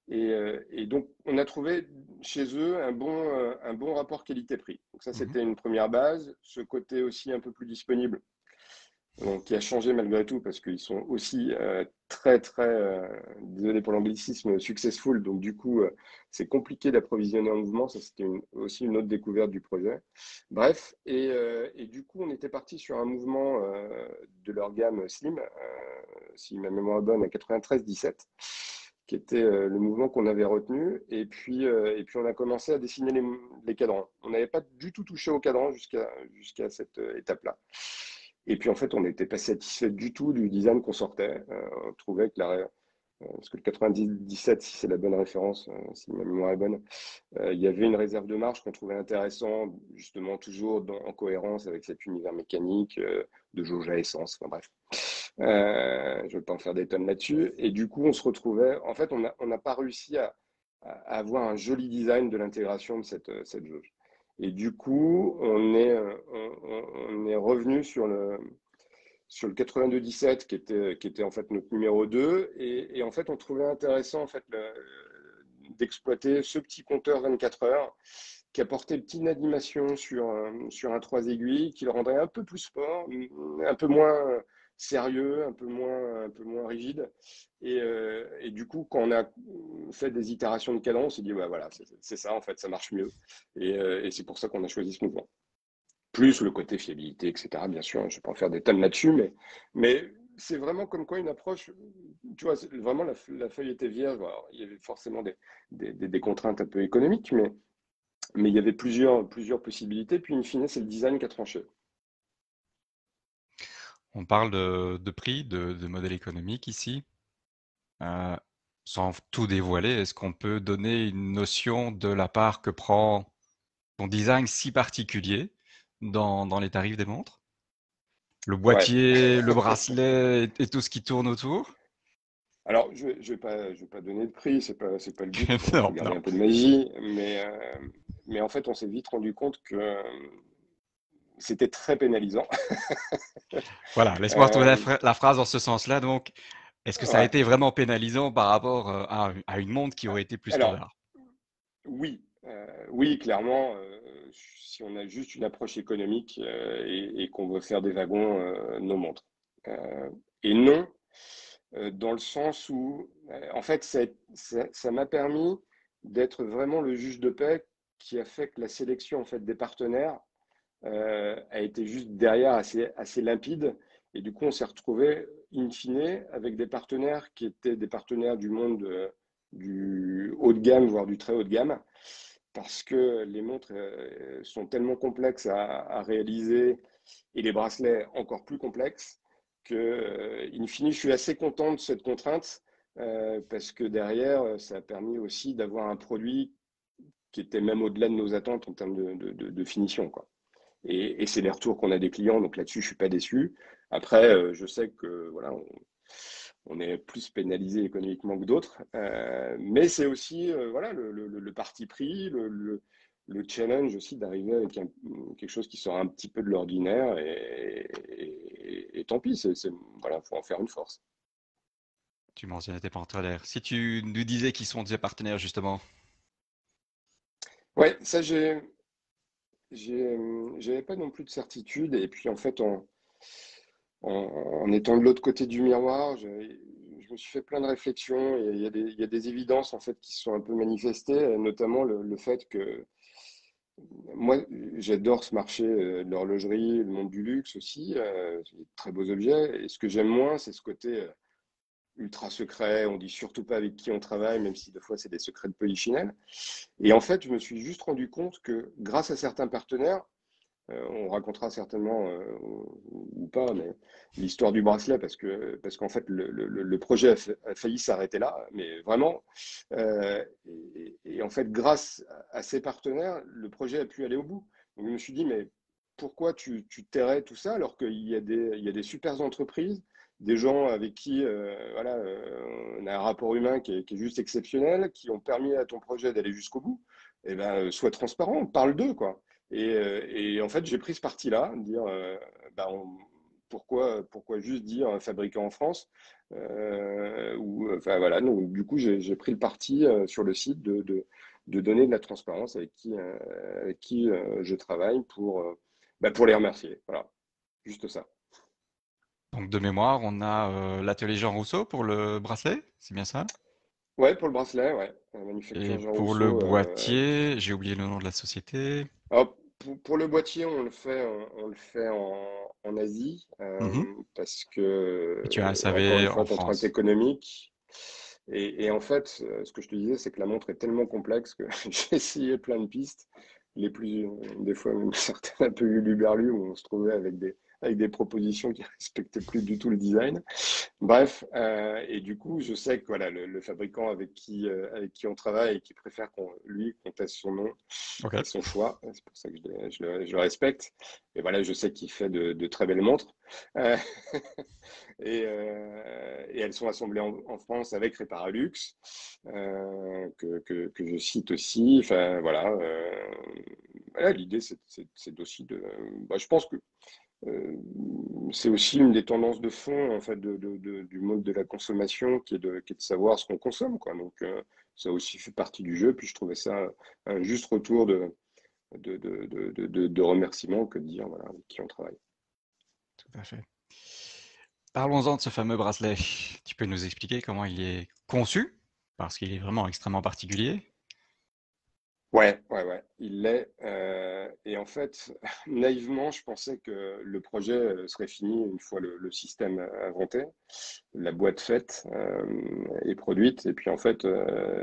Et donc, on a trouvé chez eux un bon rapport qualité-prix. Donc ça, Mhm. c'était une première base. Ce côté aussi un peu plus disponible, donc, qui a changé malgré tout parce qu'ils sont aussi très, très, désolé pour l'anglicisme, successful. Donc, du coup, c'est compliqué d'approvisionner en mouvement. Ça, c'était aussi une autre découverte du projet. Bref, et du coup, on était parti sur un mouvement de leur gamme Slim, si ma mémoire est bonne, à 93-17, qui était le mouvement qu'on avait retenu. Et puis, on a commencé à dessiner les cadrans. On n'avait pas du tout touché au cadran jusqu'à cette étape-là. Et puis en fait, on n'était pas satisfait du tout du design qu'on sortait. On trouvait que parce que le 97, si c'est la bonne référence, si ma mémoire est bonne, il y avait une réserve de marge qu'on trouvait intéressant, justement toujours en cohérence avec cet univers mécanique de jauge à essence. Enfin bref, je ne vais pas en faire des tonnes là-dessus. Et du coup, on se retrouvait. En fait, on n'a pas réussi à avoir un joli design de l'intégration de cette jauge. Et du coup, on est revenu sur le 82-17 qui était en fait notre numéro 2. Et en fait, on trouvait intéressant en fait, d'exploiter ce petit compteur 24 heures qui apportait une petite animation sur un 3 aiguilles, qui le rendrait un peu plus sport, un peu moins sérieux, un peu moins rigide. Et du coup, quand on a fait des itérations de cadran, on s'est dit, ouais, voilà, c'est ça, en fait, ça marche mieux. Et c'est pour ça qu'on a choisi ce mouvement. Plus le côté fiabilité, etc. Bien sûr, je ne vais pas en faire des tonnes là-dessus, mais c'est vraiment comme quoi une approche, tu vois, vraiment la feuille était vierge. Alors, il y avait forcément des contraintes un peu économiques, mais il y avait plusieurs possibilités. Puis, in fine, c'est le design qui a tranché. On parle de prix, de modèle économique ici. Euh, Sans tout dévoiler, est-ce qu'on peut donner une notion de la part que prend ton design si particulier dans les tarifs des montres? Le Ouais. boîtier, le bracelet et tout ce qui tourne autour? Alors, je vais pas donner de prix, c'est pas le but. Faut Non, garder non. un peu de magie, mais en fait, on s'est vite rendu compte que c'était très pénalisant. Voilà, laisse-moi retourner Euh, la phrase dans ce sens-là. Donc, est-ce que ça a ouais. été vraiment pénalisant par rapport à une montre qui aurait été plus Alors, standard? oui, clairement, si on a juste une approche économique et qu'on veut faire des wagons, nos montres. Euh, et non, dans le sens où, en fait, ça m'a permis d'être vraiment le juge de paix qui a fait que la sélection en fait, des partenaires a été juste derrière assez limpide. Et du coup, on s'est retrouvé in fine avec des partenaires qui étaient des partenaires du monde du haut de gamme, voire du très haut de gamme, parce que les montres sont tellement complexes à réaliser et les bracelets encore plus complexes que, in fine, je suis assez content de cette contrainte parce que derrière, ça a permis aussi d'avoir un produit qui était même au-delà de nos attentes en termes de finition, quoi. Et c'est les retours qu'on a des clients, donc là-dessus, je suis pas déçu. Après, je sais que voilà, on est plus pénalisé économiquement que d'autres, mais c'est aussi voilà le parti pris, le challenge aussi d'arriver avec quelque chose qui sort un petit peu de l'ordinaire et tant pis, voilà, faut en faire une force. Tu mentionnais tes partenaires. Si tu nous disais qui sont tes partenaires, justement. Ouais, ça, j'avais pas non plus de certitude. Et puis, en fait, en étant de l'autre côté du miroir, je me suis fait plein de réflexions. Et il y a des évidences, en fait, qui se sont un peu manifestées, notamment le fait que moi, j'adore ce marché de l'horlogerie, le monde du luxe aussi, c'est de très beaux objets. Et ce que j'aime moins, c'est ce côté ultra secret. On dit surtout pas avec qui on travaille, même si des fois c'est des secrets de polichinelle. Et en fait, je me suis juste rendu compte que grâce à certains partenaires, on racontera certainement ou pas, mais l'histoire du bracelet, parce qu'en fait, le projet a failli s'arrêter là, mais vraiment. Et en fait, grâce à ces partenaires, le projet a pu aller au bout. Donc, je me suis dit, mais pourquoi tu tairais tout ça alors il y a des super entreprises, des gens avec qui voilà, on a un rapport humain qui est juste exceptionnel, qui ont permis à ton projet d'aller jusqu'au bout. Eh ben, sois transparent, parle d'eux, quoi. Et en fait, j'ai pris ce parti-là, de dire bah, pourquoi juste dire fabriqué en France enfin voilà, donc du coup, j'ai pris le parti sur le site de donner de la transparence avec qui je travaille bah, pour les remercier. Voilà, juste ça. Donc, de mémoire, on a l'atelier Jean Rousseau pour le bracelet, c'est bien ça? Ouais, pour le bracelet, ouais. Et Manufacture Jean pour le Rousseau. boîtier, j'ai oublié le nom de la société. Alors, pour le boîtier, on le fait en Asie Mhm. parce que, Et tu as un encore une SAV en fois, contrainte France. économique. Et en fait, ce que je te disais, c'est que la montre est tellement complexe que j'ai essayé plein de pistes, les plus, des fois même certaines un peu uluberlues, où on se trouvait avec des propositions qui respectaient plus du tout le design. Bref, et du coup, je sais que voilà, le fabricant avec qui on travaille et qui préfère qu'on teste son nom, Ok. c'est son choix. C'est pour ça que je le respecte. Et voilà, je sais qu'il fait de très belles montres. Euh, et elles sont assemblées en France avec Reparalux, que je cite aussi. Enfin, voilà. Voilà, l'idée, c'est aussi de. Bah, je pense que euh, c'est aussi une des tendances de fond en fait, du mode de la consommation qui est de savoir ce qu'on consomme, quoi. Donc, ça aussi fait partie du jeu. Puis je trouvais ça un juste retour de remerciements que de dire voilà, avec qui on travaille. Tout à fait. Parlons-en de ce fameux bracelet. Tu peux nous expliquer comment il est conçu? Parce qu'il est vraiment extrêmement particulier. Ouais, ouais, ouais, il l'est. Et en fait, naïvement, je pensais que le projet serait fini une fois le système inventé, la boîte faite et produite. Et puis en fait,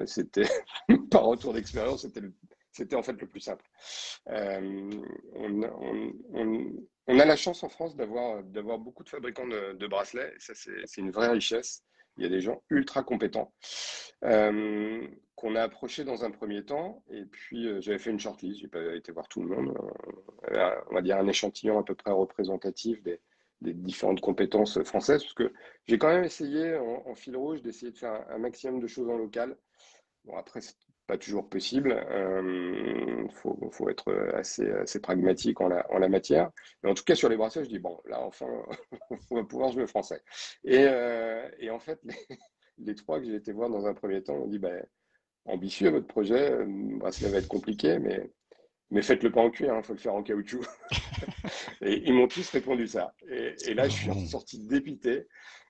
c'était, par retour d'expérience, c'était en fait le plus simple. Euh, on a la chance en France d'avoir beaucoup de fabricants de bracelets. Et ça, c'est une vraie richesse. Il y a des gens ultra compétents euh, qu'on a approchés dans un premier temps. Et puis, j'avais fait une shortlist. J'ai pas été voir tout le monde. On va dire un échantillon à peu près représentatif des différentes compétences françaises. Parce que j'ai quand même essayé en fil rouge d'essayer de faire un maximum de choses en local. Bon, après, c'est pas toujours possible. Faut être assez pragmatique en la matière. Mais en tout cas, sur les bracelets, je dis, bon, là, enfin, on va pouvoir jouer français. Et en fait, les trois que j'ai été voir dans un premier temps ont dit, ben, ambitieux votre projet, le bracelet va être compliqué, mais faites-le pas en cuir, il faut le faire en caoutchouc. Et ils m'ont tous répondu ça. Et là, je suis Oh. ressorti dépité.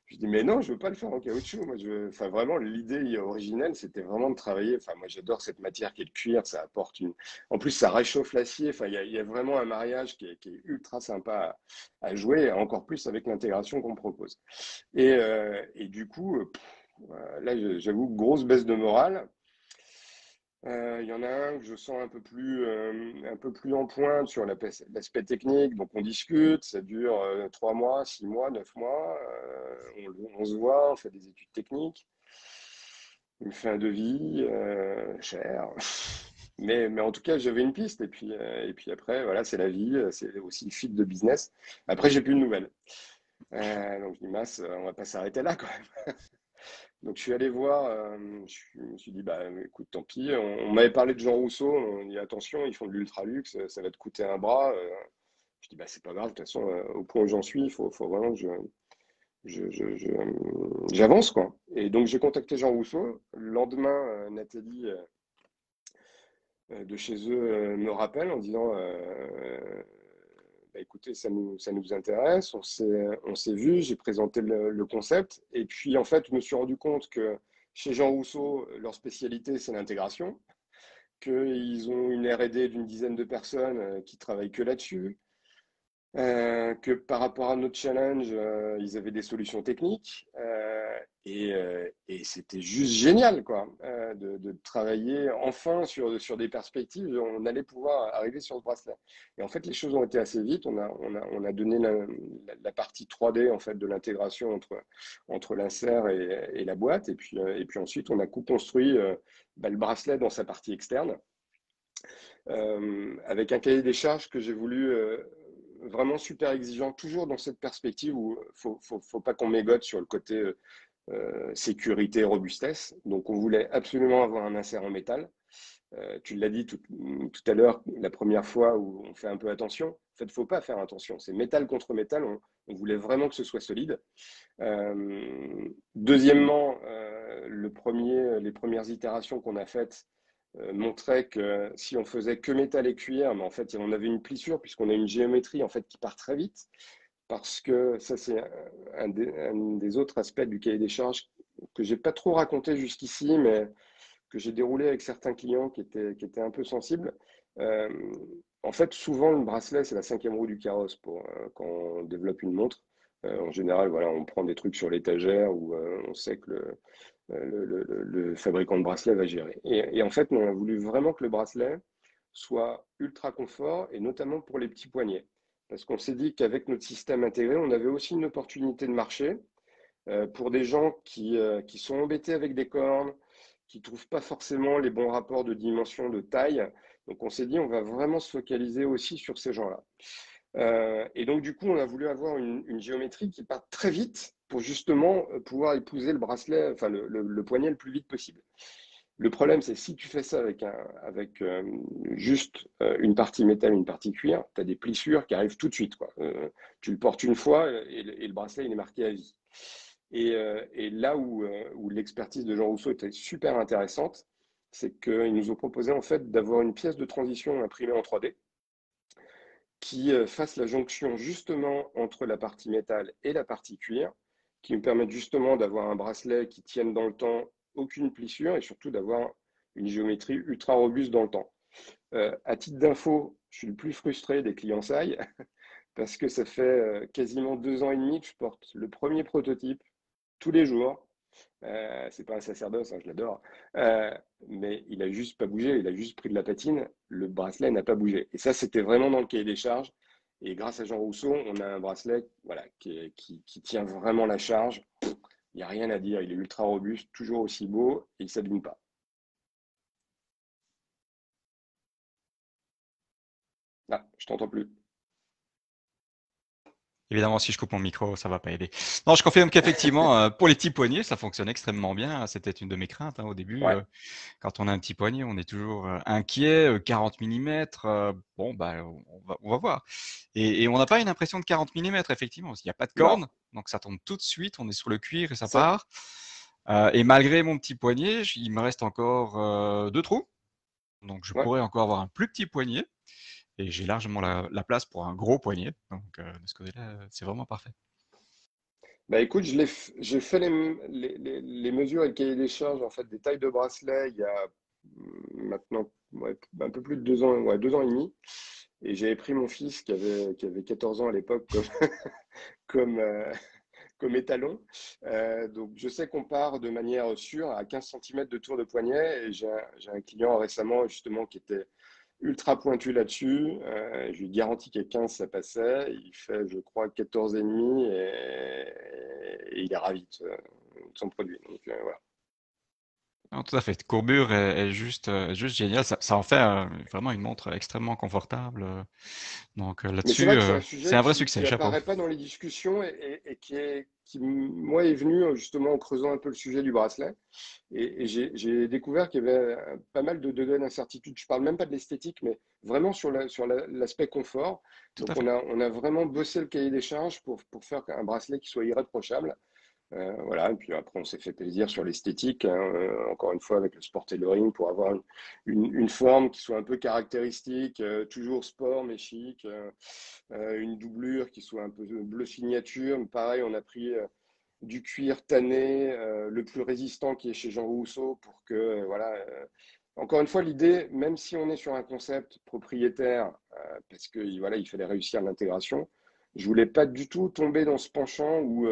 Je dis, mais non, je veux pas le faire en caoutchouc. Enfin, vraiment, l'idée originelle, c'était vraiment de travailler. Enfin, moi, j'adore cette matière qui est le cuir. Ça apporte une. En plus, ça réchauffe l'acier. Enfin, il y a vraiment un mariage qui est ultra sympa à jouer, encore plus avec l'intégration qu'on propose. Et du coup, là, j'avoue, grosse baisse de morale. Il y en a un que je sens un peu plus en pointe sur l'aspect technique. Donc on discute, ça dure 3 mois, 6 mois, 9 mois. On se voit, on fait des études techniques. Il me fait un devis cher. Mais en tout cas, j'avais une piste. Et puis après, voilà, c'est la vie. C'est aussi le fit de business. Après, j'ai plus de nouvelles. Donc je dis, mince, on va pas s'arrêter là quand même. Donc je suis allé voir, je me suis dit, bah écoute, tant pis. On m'avait parlé de Jean Rousseau, on dit attention, ils font de l'ultra luxe, ça va te coûter un bras. Je dis, bah c'est pas grave, de toute façon, au point où j'en suis, faut vraiment que j'avance, quoi. Et donc, j'ai contacté Jean Rousseau. Le lendemain, Nathalie de chez eux me rappelle en disant bah, écoutez, ça nous intéresse, on s'est vu, j'ai présenté le concept. Et puis, en fait, je me suis rendu compte que chez Jean Rousseau, leur spécialité, c'est l'intégration, qu'ils ont une R&D d'une dizaine de personnes qui travaillent que là-dessus, que par rapport à notre challenge, ils avaient des solutions techniques et c'était juste génial quoi, de travailler enfin sur des perspectives. On allait pouvoir arriver sur le bracelet. Et en fait, les choses ont été assez vite. On a donné la partie 3D en fait de l'intégration entre l'insert et la boîte. Et puis ensuite, on a co-construit bah, le bracelet dans sa partie externe avec un cahier des charges que j'ai voulu vraiment super exigeant, toujours dans cette perspective où faut pas qu'on mégote sur le côté sécurité, robustesse. Donc, on voulait absolument avoir un insert en métal. Tu l'as dit tout à l'heure, la première fois où on fait un peu attention. En fait, il ne faut pas faire attention. C'est métal contre métal. On voulait vraiment que ce soit solide. Deuxièmement, les premières itérations qu'on a faites montrait que si on faisait que métal et cuir, mais en fait, on avait une plissure puisqu'on a une géométrie en fait qui part très vite. Parce que ça, c'est un des autres aspects du cahier des charges que j'ai pas trop raconté jusqu'ici, mais que j'ai déroulé avec certains clients qui étaient un peu sensibles. Euh, En fait, souvent, le bracelet, c'est la cinquième roue du carrosse pour, quand on développe une montre. En général, voilà, on prend des trucs sur l'étagère où on sait que le fabricant de bracelet va gérer. Et en fait, on a voulu vraiment que le bracelet soit ultra confort, et notamment pour les petits poignets. Parce qu'on s'est dit qu'avec notre système intégré, on avait aussi une opportunité de marché pour des gens qui sont embêtés avec des cornes, qui ne trouvent pas forcément les bons rapports de dimension, de taille. Donc on s'est dit, on va vraiment se focaliser aussi sur ces gens-là. Et donc du coup, on a voulu avoir une géométrie qui part très vite pour justement pouvoir épouser le bracelet, enfin le poignet le plus vite possible. Le problème, c'est si tu fais ça avec juste une partie métal, une partie cuir, tu as des plissures qui arrivent tout de suite, quoi. Tu le portes une fois et le bracelet, il est marqué à vie. Et là où l'expertise de Jean Rousseau était super intéressante, c'est qu'ils nous ont proposé en fait d'avoir une pièce de transition imprimée en 3D qui fasse la jonction justement entre la partie métal et la partie cuir, qui nous permette justement d'avoir un bracelet qui tienne dans le temps, aucune plissure et surtout d'avoir une géométrie ultra robuste dans le temps. À titre d'info, je suis le plus frustré des clients SAI parce que ça fait quasiment 2 ans et demi que je porte le premier prototype tous les jours. C'est pas un sacerdoce, hein, je l'adore. Euh, mais il a juste pas bougé, il a juste pris de la patine. Le bracelet n'a pas bougé. Et ça, c'était vraiment dans le cahier des charges. Et grâce à Jean Rousseau, on a un bracelet voilà, qui tient vraiment la charge. Il n'y a rien à dire. Il est ultra robuste, toujours aussi beau et il ne s'abîme pas. Ah, je t'entends plus. Évidemment, si je coupe mon micro, ça va pas aider. Non, je confirme qu'effectivement, pour les petits poignets, ça fonctionne extrêmement bien. C'était une de mes craintes au début. Ouais, Quand on a un petit poignet, on est toujours inquiet. 40 millimètres, bon, bah, on va voir. Et on n'a pas une impression de 40 millimètres, effectivement, parce qu'il n'y a pas de non. corne. Donc, ça tombe tout de suite. On est sur le cuir et ça Ça, part. Et malgré mon petit poignet, il me reste encore 2 trous. Donc, je ouais. pourrais encore avoir un plus petit poignet. Et j'ai largement la place pour un gros poignet. Donc, de ce côté-là, c'est vraiment parfait. Bah écoute, j'ai fait les mesures et le cahier des charges en fait des tailles de bracelet il y a maintenant ouais, un peu plus de 2 ans, ouais, 2 ans et demi. Et j'avais pris mon fils qui avait 14 ans à l'époque comme, comme étalon. Donc je sais qu'on part de manière sûre à 15 centimètres de tour de poignet. Et j'ai un client récemment justement qui était ultra pointu là-dessus. Je lui garantis qu'à 15 ça passait. Il fait, je crois, 14,5 et il est ravi de son produit. Donc voilà. Non, tout à fait. Courbure est juste génial. Ça en fait vraiment une montre extrêmement confortable. Donc Mais c'est là-dessus, vrai que c'est un c'est sujet un vrai succès. qui Chapeau. apparaît pas dans les discussions et qui, moi, est venu justement en creusant un peu le sujet du bracelet. Et j'ai découvert qu'il y avait pas mal de degrés d'incertitude. Je parle même pas de l'esthétique, mais vraiment sur l'aspect confort. Tout à Donc, fait. on a vraiment bossé le cahier des charges pour faire un bracelet qui soit irréprochable. Voilà, et puis après, on s'est fait plaisir sur l'esthétique, hein, encore une fois, avec le sport tailoring, pour avoir une forme qui soit un peu caractéristique, toujours sport, mais chic, une doublure qui soit un peu bleu signature. Pareil, on a pris du cuir tanné, le plus résistant qui est chez Jean Rousseau, pour que, voilà. Encore une fois, l'idée, même si on est sur un concept propriétaire, parce que voilà, il fallait réussir l'intégration, je voulais pas du tout tomber dans ce penchant où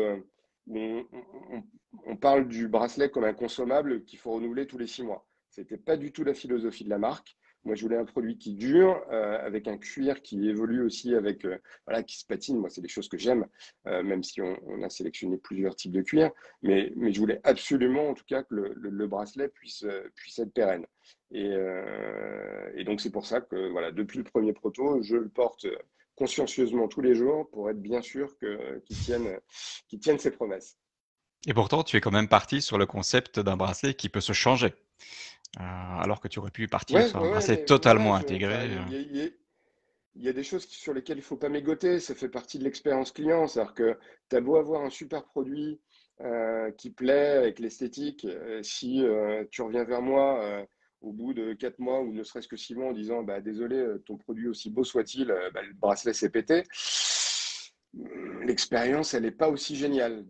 on parle du bracelet comme un consommable qu'il faut renouveler tous les 6 mois. C'était pas du tout la philosophie de la marque. Moi, je voulais un produit qui dure, avec un cuir qui évolue aussi, avec, voilà, qui se patine. Moi, c'est des choses que j'aime, même si on a sélectionné plusieurs types de cuir. Mais je voulais absolument, en tout cas, que le bracelet puisse être pérenne. Et donc, c'est pour ça que, voilà, depuis le premier proto, je le porte consciencieusement tous les jours pour être bien sûr qu'il tienne ses promesses. Et pourtant, tu es quand même parti sur le concept d'un bracelet qui peut se changer, alors que tu aurais pu partir Ouais, sur un ouais, ouais, bracelet mais voilà, totalement enfin, intégré. il y a des choses sur lesquelles il ne faut pas mégoter. Ça fait partie de l'expérience client. C'est-à-dire que tu as beau avoir un super produit qui plaît avec l'esthétique, si tu reviens vers moi au bout de 4 mois ou ne serait-ce que 6 mois en disant bah, désolé, ton produit aussi beau soit-il, bah, le bracelet s'est pété. L'expérience, elle n'est pas aussi géniale.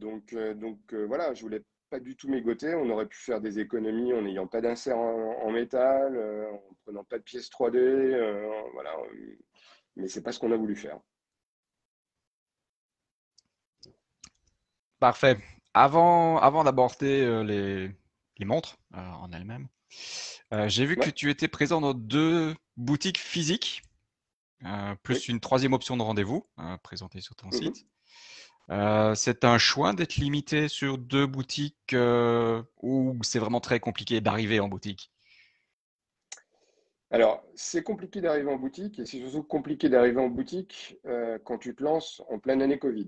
Voilà, je voulais pas du tout mégoter. On aurait pu faire des économies en n'ayant pas d'insert en métal, en prenant pas de pièces 3D, voilà. Mais c'est pas ce qu'on a voulu faire. Parfait. Avant d'aborder les montres en elles-mêmes, j'ai vu que Ouais, tu étais présent dans deux boutiques physiques, oui. plus une troisième option de rendez-vous présentée sur ton Mhm. site. C'est un choix d'être limité sur deux boutiques ou c'est vraiment très compliqué d'arriver en boutique? Alors, c'est compliqué d'arriver en boutique et c'est surtout compliqué d'arriver en boutique quand tu te lances en pleine année Covid,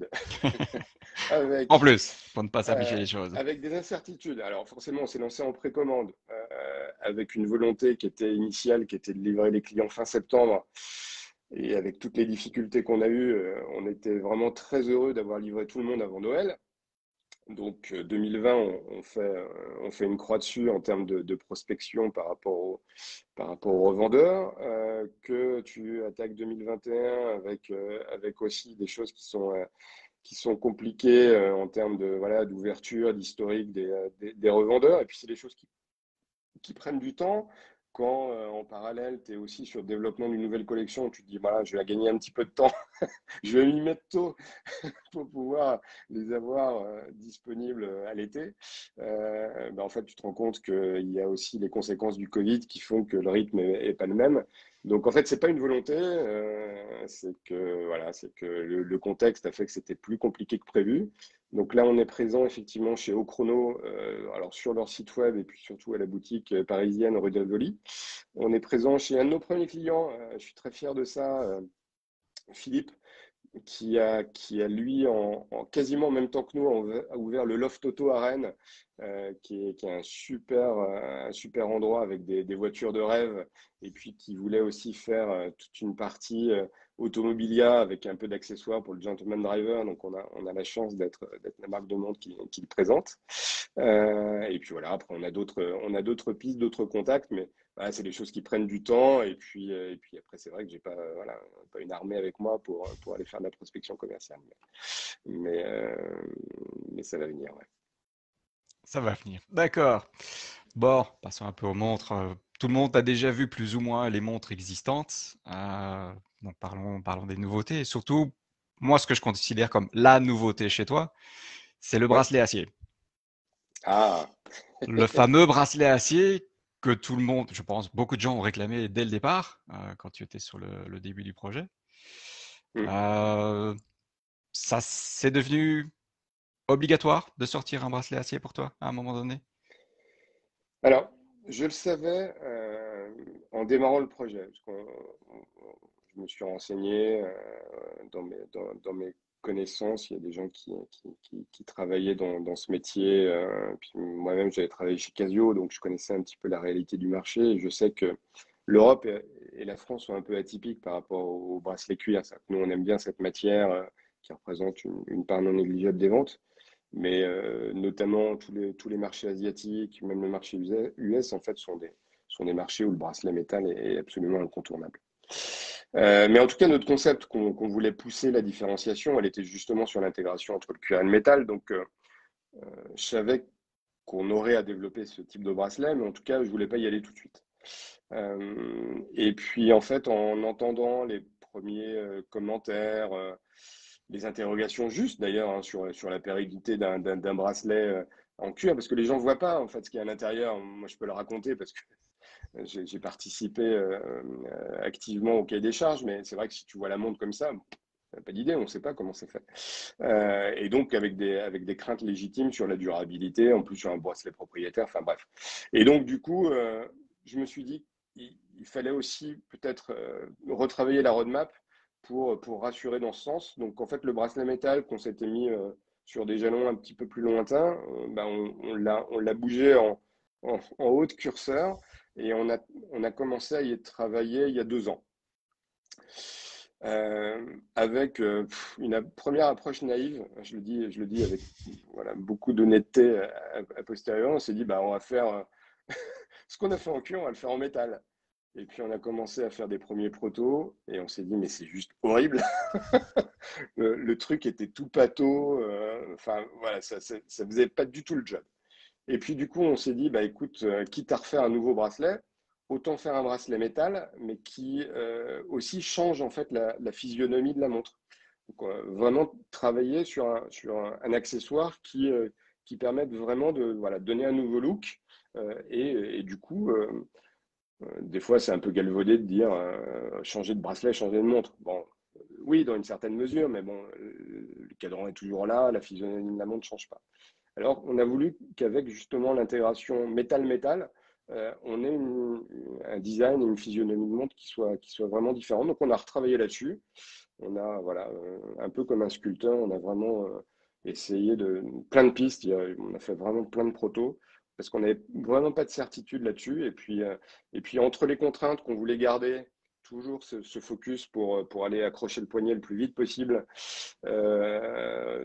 En avec, plus, pour ne pas simplifier les choses. avec des incertitudes. Alors, forcément, on s'est lancé en précommande avec une volonté qui était initiale, qui était de livrer les clients fin septembre. Et avec toutes les difficultés qu'on a eues, on était vraiment très heureux d'avoir livré tout le monde avant Noël. Donc 2020, on fait une croix dessus en termes de prospection par rapport aux revendeurs, que tu attaques 2021 avec aussi des choses qui sont compliquées en termes de, voilà, d'ouverture, d'historique des revendeurs. Et puis, c'est des choses qui prennent du temps. Quand en parallèle, tu es aussi sur le développement d'une nouvelle collection, tu te dis, voilà, je vais gagner un petit peu de temps, je vais m'y mettre tôt pour pouvoir les avoir disponibles à l'été. Ben, en fait, tu te rends compte qu'il y a aussi les conséquences du Covid qui font que le rythme est pas le même. Donc, en fait, c'est pas une volonté, c'est que, voilà, c'est que le contexte a fait que c'était plus compliqué que prévu. Donc là, on est présent effectivement chez Ochrono, alors sur leur site web et puis surtout à la boutique parisienne rue de Rivoli. On est présent chez un de nos premiers clients, je suis très fier de ça, Philippe, qui a lui, en quasiment en même temps que nous, a ouvert le Loft Auto à Rennes, qui est un super endroit avec des voitures de rêve, et puis qui voulait aussi faire toute une partie automobilia avec un peu d'accessoires pour le gentleman driver. Donc on a la chance d'être la marque de monde qui le présente. Et puis voilà, après on a d'autres pistes, d'autres contacts, mais voilà, c'est des choses qui prennent du temps. Et puis après, c'est vrai que j'ai pas, voilà, pas une armée avec moi pour aller faire de la prospection commerciale. Mais, euh, mais ça va venir, ouais. Ça va venir. D'accord. Bon, passons un peu aux montres. Tout le monde a déjà vu plus ou moins les montres existantes. Donc parlons des nouveautés. Et surtout, moi, ce que je considère comme la nouveauté chez toi, c'est le Ouais. bracelet acier. Ah, Le fameux bracelet acier que tout le monde, je pense, beaucoup de gens ont réclamé dès le départ, quand tu étais sur le début du projet. hmm. Euh, Ça, c'est devenu obligatoire de sortir un bracelet acier pour toi à un moment donné? Alors, je le savais en démarrant le projet, parce que je me suis renseigné dans mes connaissances. Il y a des gens qui travaillaient dans ce métier. Puis moi-même, j'avais travaillé chez Casio, donc je connaissais un petit peu la réalité du marché. Et je sais que l'Europe et la France sont un peu atypiques par rapport au bracelet cuir. Nous, on aime bien cette matière qui représente une part non négligeable des ventes. Mais notamment tous les marchés asiatiques, même le marché US, en fait, sont des marchés où le bracelet métal est absolument incontournable. Mais en tout cas, notre concept qu'on voulait pousser la différenciation, elle était justement sur l'intégration entre le cuir et le métal. Donc, je savais qu'on aurait à développer ce type de bracelet, mais en tout cas, je voulais pas y aller tout de suite. Et puis, en fait, en entendant les premiers commentaires, les interrogations justes d'ailleurs hein, sur la pérennité d'un bracelet en cuir, parce que les gens ne voient pas en fait ce qu'il y a à l'intérieur. Moi, je peux le raconter parce que j'ai participé activement au cahier des charges, mais c'est vrai que si tu vois la montre comme ça, on n'a pas d'idée, on ne sait pas comment c'est fait. Et donc avec des craintes légitimes sur la durabilité, en plus sur un bracelet propriétaire, enfin bref. Et donc du coup, je me suis dit qu'il fallait aussi peut-être retravailler la roadmap pour rassurer dans ce sens. Donc en fait, le bracelet métal qu'on s'était mis sur des jalons un petit peu plus lointains, ben, on l'a bougé en haut de curseur et on a commencé à y travailler il y a 2 ans. Avec une première approche naïve, je le dis avec voilà, beaucoup d'honnêteté à posteriori, on s'est dit bah, on va faire ce qu'on a fait en cuir, on va le faire en métal. Et puis on a commencé à faire des premiers protos et on s'est dit mais c'est juste horrible. Le truc était tout pâteau, enfin voilà, ça faisait pas du tout le job. Et puis du coup, on s'est dit, bah écoute, quitte à refaire un nouveau bracelet, autant faire un bracelet métal, mais qui aussi change en fait la physionomie de la montre. Donc, vraiment travailler sur un accessoire qui permette vraiment de voilà, donner un nouveau look. Et du coup, des fois, c'est un peu galvaudé de dire changer de bracelet, changer de montre. Bon, oui, dans une certaine mesure, mais bon, le cadran est toujours là, la physionomie de la montre ne change pas. Alors, on a voulu qu'avec justement l'intégration métal-métal, on ait un design et une physionomie de montre qui soit vraiment différent. Donc, on a retravaillé là-dessus. On a, voilà, un peu comme un sculpteur, on a vraiment essayé plein de pistes. On a fait vraiment plein de protos parce qu'on n'avait vraiment pas de certitude là-dessus. Et puis, entre les contraintes qu'on voulait garder, toujours ce focus pour aller accrocher le poignet le plus vite possible,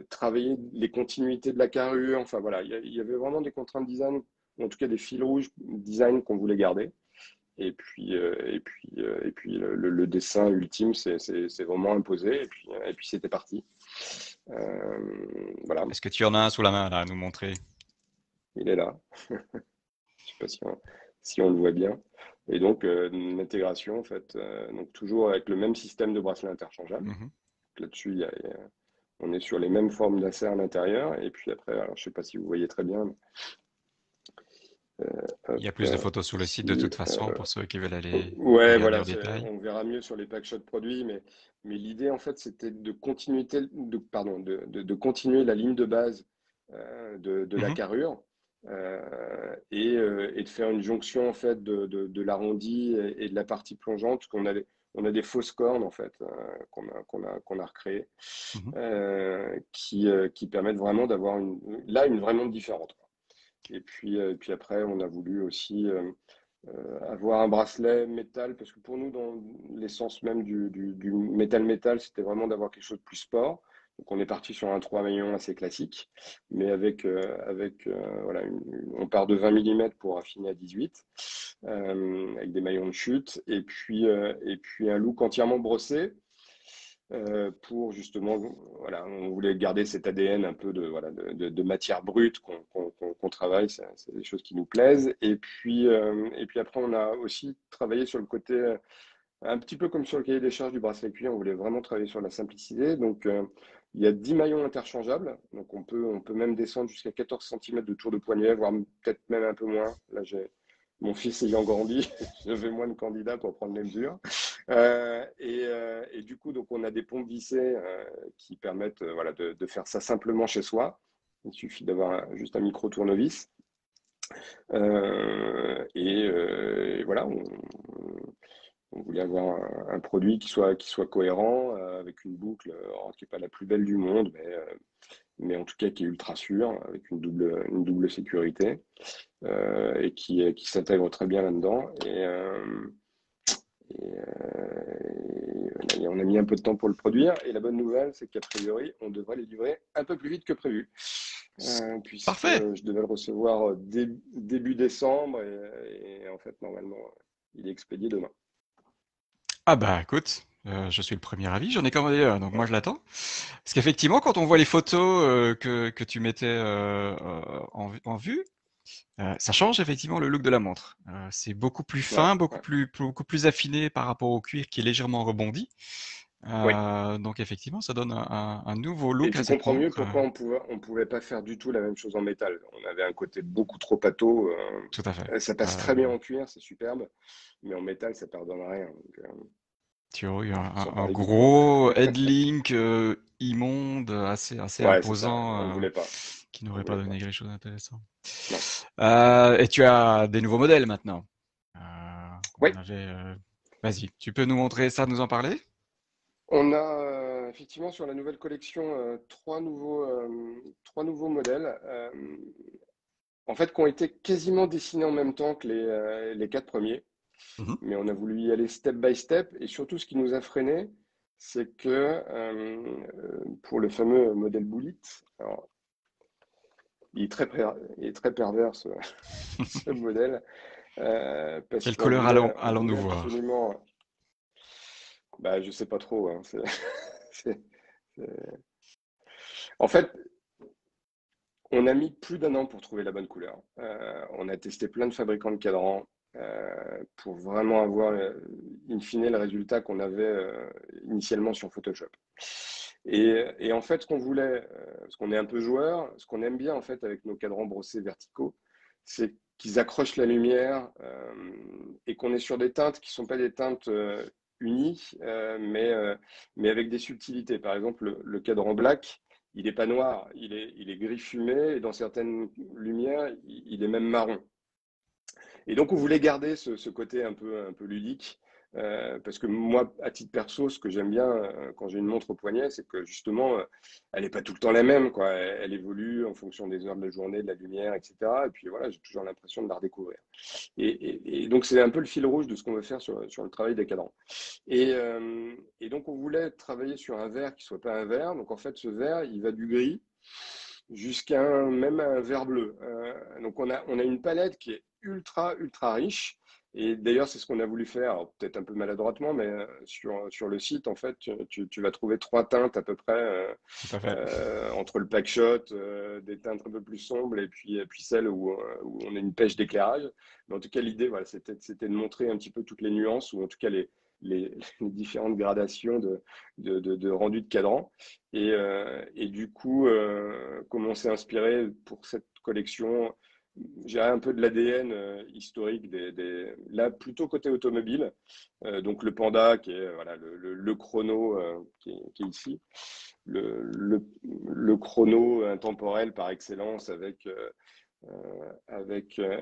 travailler les continuités de la carrure. Enfin voilà, il y avait vraiment des contraintes design, ou en tout cas des fils rouges design qu'on voulait garder. Et puis le dessin ultime, c'est vraiment imposé. Et puis c'était parti. Voilà, Est-ce que tu en as un sous la main là, à nous montrer? il est là. Je sais pas si on le voit bien. Et donc, une intégration, en fait, donc toujours avec le même système de bracelet interchangeable. Mhm. Là-dessus, on est sur les mêmes formes d'insert à l'intérieur. Et puis après, alors, je sais pas si vous voyez très bien. Il y a Hop, plus de photos sur le site de ici, toute façon pour ceux qui veulent aller ouais, regarder voilà, en détail. on verra mieux sur les packshots produits, mais l'idée, en fait, c'était de continuer la ligne de base de la Mhm. carrure et de faire une jonction, en fait, de l'arrondi et de la partie plongeante, parce on a des fausses cornes, en fait, qu'on a recréées, Mhm. qui permettent vraiment d'avoir là, une vraie montre différente. Puis après, on a voulu aussi avoir un bracelet métal, parce que pour nous, dans l'essence même du métal-métal, c'était vraiment d'avoir quelque chose de plus sport. Donc on est parti sur un 3 maillons assez classique, mais voilà, on part de 20 millimètres pour affiner à 18, avec des maillons de chute, et puis un look entièrement brossé, pour justement, voilà, on voulait garder cet ADN un peu voilà, de matière brute qu'on travaille, c'est des choses qui nous plaisent. Et puis après, on a aussi travaillé sur le côté, un petit peu comme sur le cahier des charges du bracelet cuir, on voulait vraiment travailler sur la simplicité. Donc, il y a 10 maillons interchangeables, donc on peut même descendre jusqu'à 14 cm de tour de poignet, voire peut-être même un peu moins. Là, mon fils ayant grandi, j'avais moins de candidats pour prendre les mesures. Et du coup, donc, on a des pompes vissées qui permettent voilà, de faire ça simplement chez soi. Il suffit d'avoir juste un micro tournevis. Et voilà, on voulait avoir un produit qui soit cohérent, avec une boucle qui n'est pas la plus belle du monde, mais en tout cas qui est ultra sûre, avec une double sécurité, et qui s'intègre très bien là-dedans. Et on a mis un peu de temps pour le produire. Et la bonne nouvelle, c'est qu'a priori, on devrait les livrer un peu plus vite que prévu, puisque Parfait. je devais le recevoir début décembre. Et en fait, normalement, il est expédié demain. Ah bah écoute, je suis le premier avis, j'en ai commandé un, donc moi Voilà. je l'attends. Parce qu'effectivement, quand on voit les photos que tu mettais en vue, ça change effectivement le look de la montre. C'est beaucoup plus Ouais, fin, ouais. beaucoup plus affiné par rapport au cuir qui est légèrement rebondi. Oui. Donc effectivement, ça donne un nouveau Et look à tu cette comprends mieux montre. pourquoi on pouvait pas faire du tout la même chose en métal. On avait un côté beaucoup trop pâteau. Tout à fait. Ça passe très bien en cuir, c'est superbe, mais en métal, ça pardonne rien. Donc, Tu aurais eu sans un parler du poids. gros headlink immonde, assez Ouais, c'est ça. On imposant, voulait pas. qui On n'aurait pas voulait donné pas. quelque chose d'intéressant. Non. Et tu as des nouveaux modèles maintenant. Oui, On avait. Vas-y, tu peux nous montrer ça, nous en parler? on a effectivement sur la nouvelle collection trois nouveaux modèles, en fait, qui ont été quasiment dessinés en même temps que les quatre premiers. Mhm. Mais on a voulu y aller step by step. Et surtout, ce qui nous a freiné, c'est que pour le fameux modèle Bullet, alors, il est très pervers ce modèle, parce Quelle couleur on allons-nous voulait voir? absolument, bah, je sais pas trop, hein, c'est- c'est- En fait, on a mis plus d'un an pour trouver la bonne couleur. On a testé plein de fabricants de cadrans pour vraiment avoir, in fine, le résultat qu'on avait initialement sur Photoshop. Et en fait, ce qu'on voulait, parce qu'on est un peu joueur, ce qu'on aime bien en fait avec nos cadrans brossés verticaux, c'est qu'ils accrochent la lumière et qu'on est sur des teintes qui ne sont pas des teintes unies, mais avec des subtilités. Par exemple, le cadran black, il n'est pas noir, il est gris fumé et dans certaines lumières, il est même marron. Et donc, on voulait garder ce côté un peu ludique. Parce que moi, à titre perso, ce que j'aime bien quand j'ai une montre au poignet, c'est que justement, elle n'est pas tout le temps la même, quoi. Elle évolue en fonction des heures de la journée, de la lumière, etc. Et puis voilà, j'ai toujours l'impression de la redécouvrir. Et donc, c'est un peu le fil rouge de ce qu'on veut faire sur le travail des cadrans. Et donc, on voulait travailler sur un vert qui soit pas un vert. Donc, en fait, ce vert, il va du gris jusqu'à même un vert bleu. Donc on a une palette qui est ultra riche. Et d'ailleurs, c'est ce qu'on a voulu faire, peut-être un peu maladroitement, mais sur le site, en fait, tu vas trouver trois teintes à peu près Tout à fait. entre le packshot, des teintes un peu plus sombres, et puis celles où on a une pêche d'éclairage. Mais en tout cas, l'idée, voilà, c'était de montrer un petit peu toutes les nuances, ou en tout cas les différentes gradations de rendu de cadran. Et du coup, comme on s'est inspiré pour cette collection, j'ai un peu de l'ADN historique là plutôt côté automobile. Donc le Panda qui est voilà, le chrono qui est ici, le chrono intemporel par excellence avec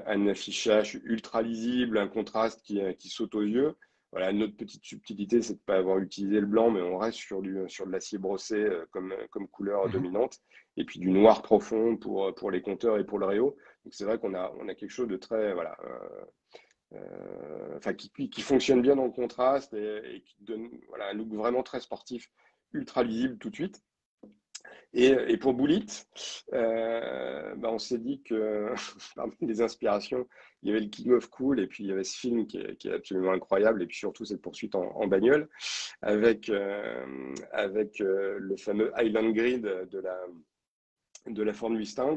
un affichage ultra lisible, un contraste qui saute aux yeux. Voilà, notre petite subtilité, c'est de ne pas avoir utilisé le blanc, mais on reste sur de l'acier brossé comme couleur Mhm. dominante, et puis du noir profond pour les compteurs et pour le réo. Donc c'est vrai on a quelque chose de très, voilà, enfin, qui fonctionne bien dans le contraste et qui donne voilà, un look vraiment très sportif, ultra lisible tout de suite. Et pour Bullet, bah, on s'est dit que parmi les inspirations, il y avait le King of Cool et puis il y avait ce film qui est absolument incroyable et puis surtout cette poursuite en bagnole avec le fameux Island Grid de la Ford Mustang.